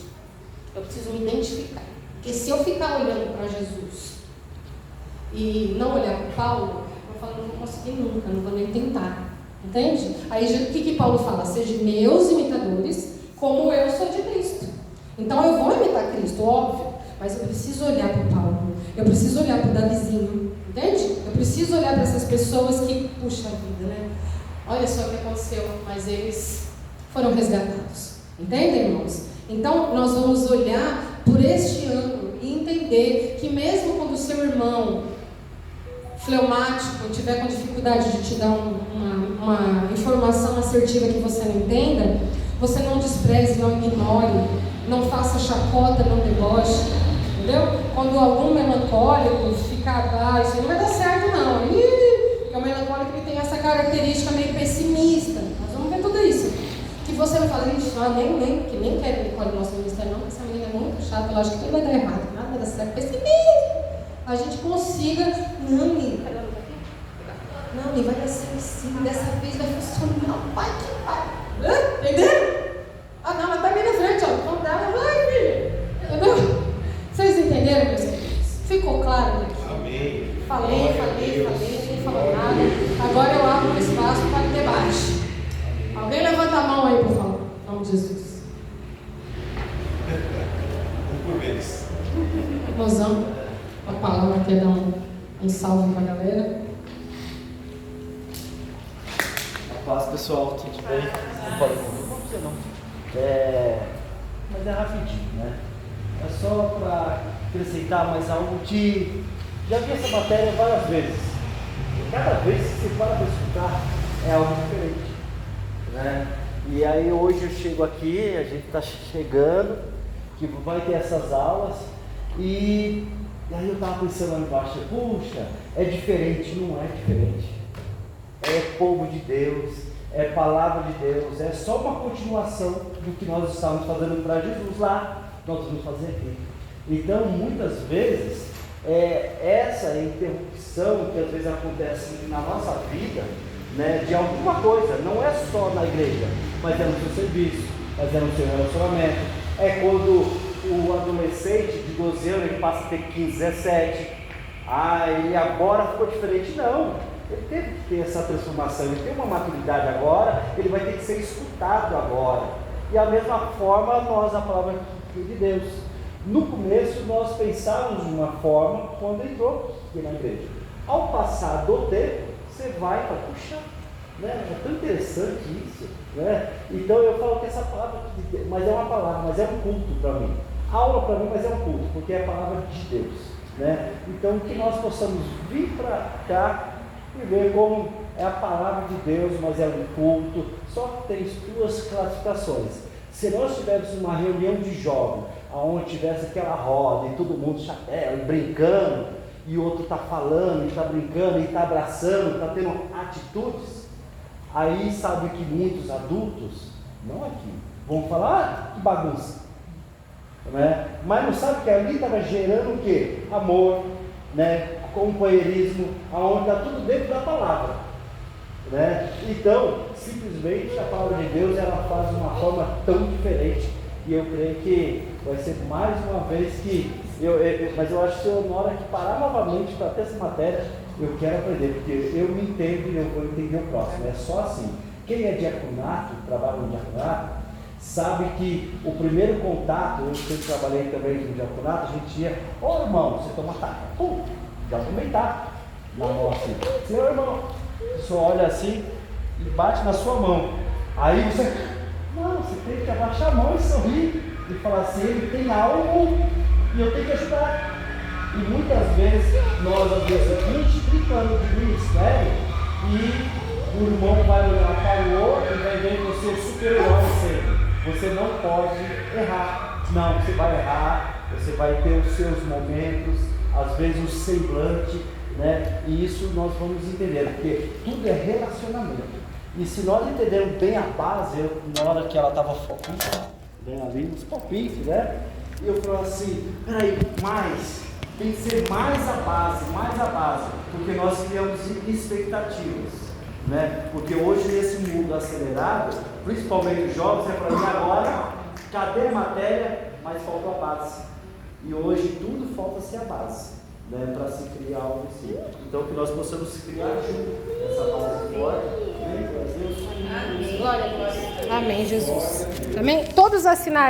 Eu preciso me identificar. Porque se eu ficar olhando para Jesus e não olhar para Paulo, eu falo, não vou conseguir nunca, não vou nem tentar. Entende? Aí o que Paulo fala? Sejam meus imitadores, como eu sou de Cristo. Então eu vou imitar Cristo, óbvio, mas eu preciso olhar para o Paulo, eu preciso olhar para o Davizinho, entende? Eu preciso olhar para essas pessoas que, puxa vida, né? Olha só o que aconteceu, mas eles foram resgatados. Entendem, irmãos? Então nós vamos olhar por este ângulo e entender que mesmo quando o seu irmão fleumático tiver com dificuldade de te dar uma uma informação assertiva que você não entenda, você não despreze, não ignore, não faça chacota, não deboche, entendeu? Quando algum melancólico fica, isso aí não vai dar certo não, porque o melancólico ele tem essa característica meio pessimista, nós vamos ver tudo isso, que você não fala, que nem quero que o nosso ministério não, porque essa menina é muito chata, lógico que vai dar errado, nada vai dar certo, pessimista, a gente consiga, não, vai dar certo sim, dessa vez vai funcionar, vai que vai, entendeu? Não, mas tá bem na frente, ó, então dá, vai filho, entendeu? Vocês entenderam, meus queridos? Ficou claro, né? Amém. Falei, ninguém falou nada, agora eu abro um espaço para o debate. Alguém levanta a mão aí, por favor, em nome de Jesus. Por vez. Mozão, a palavra quer dar um salve para a galera. Paz, pessoal, tudo bem? Não pode não. Mas é rapidinho, né? É só para acrescentar mais algo que já vi essa matéria várias vezes. E cada vez que você para escutar é algo diferente, né? E aí hoje eu chego aqui, a gente está chegando, que vai ter essas aulas e aí eu estava pensando lá embaixo, puxa, é diferente, não é diferente. É povo de Deus, é palavra de Deus, é só uma continuação do que nós estávamos fazendo para Jesus lá, nós vamos fazer aqui. Então, muitas vezes, essa interrupção que às vezes acontece na nossa vida, né, de alguma coisa, não é só na igreja, mas é no seu serviço, mas é no seu relacionamento, é quando o adolescente de 12 anos ele passa a ter 15, 17, ele agora ficou diferente, não. Ele teve que ter essa transformação, ele tem uma maturidade agora, ele vai ter que ser escutado agora. E a mesma forma nós, a palavra de Deus. No começo nós pensávamos de uma forma quando entrou aqui na igreja. Ao passar do tempo, você vai para puxar. Né? É tão interessante isso. Né? Então eu falo que essa palavra, mas é uma palavra, mas é um culto para mim. Aula para mim, mas é um culto, porque é a palavra de Deus. Né? Então que nós possamos vir para cá e ver como é a palavra de Deus, mas é um culto, só que tem duas classificações. Se nós tivéssemos uma reunião de jovens, onde tivesse aquela roda e todo mundo chapéu e brincando, e o outro está falando, e está brincando, e está abraçando, está tendo atitudes, aí sabe que muitos adultos, não aqui, vão falar, que bagunça, né? Mas não sabe que ali estava gerando o quê? Amor, né? Companheirismo, aonde está tudo dentro da palavra, né? Então, simplesmente a palavra de Deus ela faz de uma forma tão diferente, e eu creio que vai ser mais uma vez que mas eu acho que na hora que parar novamente para ter essa matéria, eu quero aprender, porque eu me entendo e eu vou entender o próximo, é só assim. Quem é diaconato, trabalha no diaconato, sabe que o primeiro contato, eu sempre trabalhei também no diaconato, a gente ia, ô irmão, você toma taca, pum, já também tá na mão assim, seu irmão, você olha assim e bate na sua mão, aí você tem que abaixar a mão e sorrir e falar assim, ele tem algo e eu tenho que ajudar. E muitas vezes nós às vezes 20, 30 anos de ministério e o irmão vai olhar para o outro e vai ver você super-herói sempre. Você não pode errar, não, você vai errar, você vai ter os seus momentos, às vezes o semblante, né? E isso nós vamos entender, porque tudo é relacionamento. E se nós entendermos bem a base, na hora que ela estava focando, bem ali nos palpites, né? E eu falo assim, peraí, tem que ser mais a base, porque nós criamos expectativas, né? Porque hoje nesse mundo acelerado, principalmente os jovens, é para mim agora, cadê a matéria? Mas falta a base. E hoje tudo falta-se a base, né? Para se criar algo assim. Então que nós possamos se criar junto, essa base forte, né? Glória a Deus. Amém, Jesus. Amém? Todos assinaram.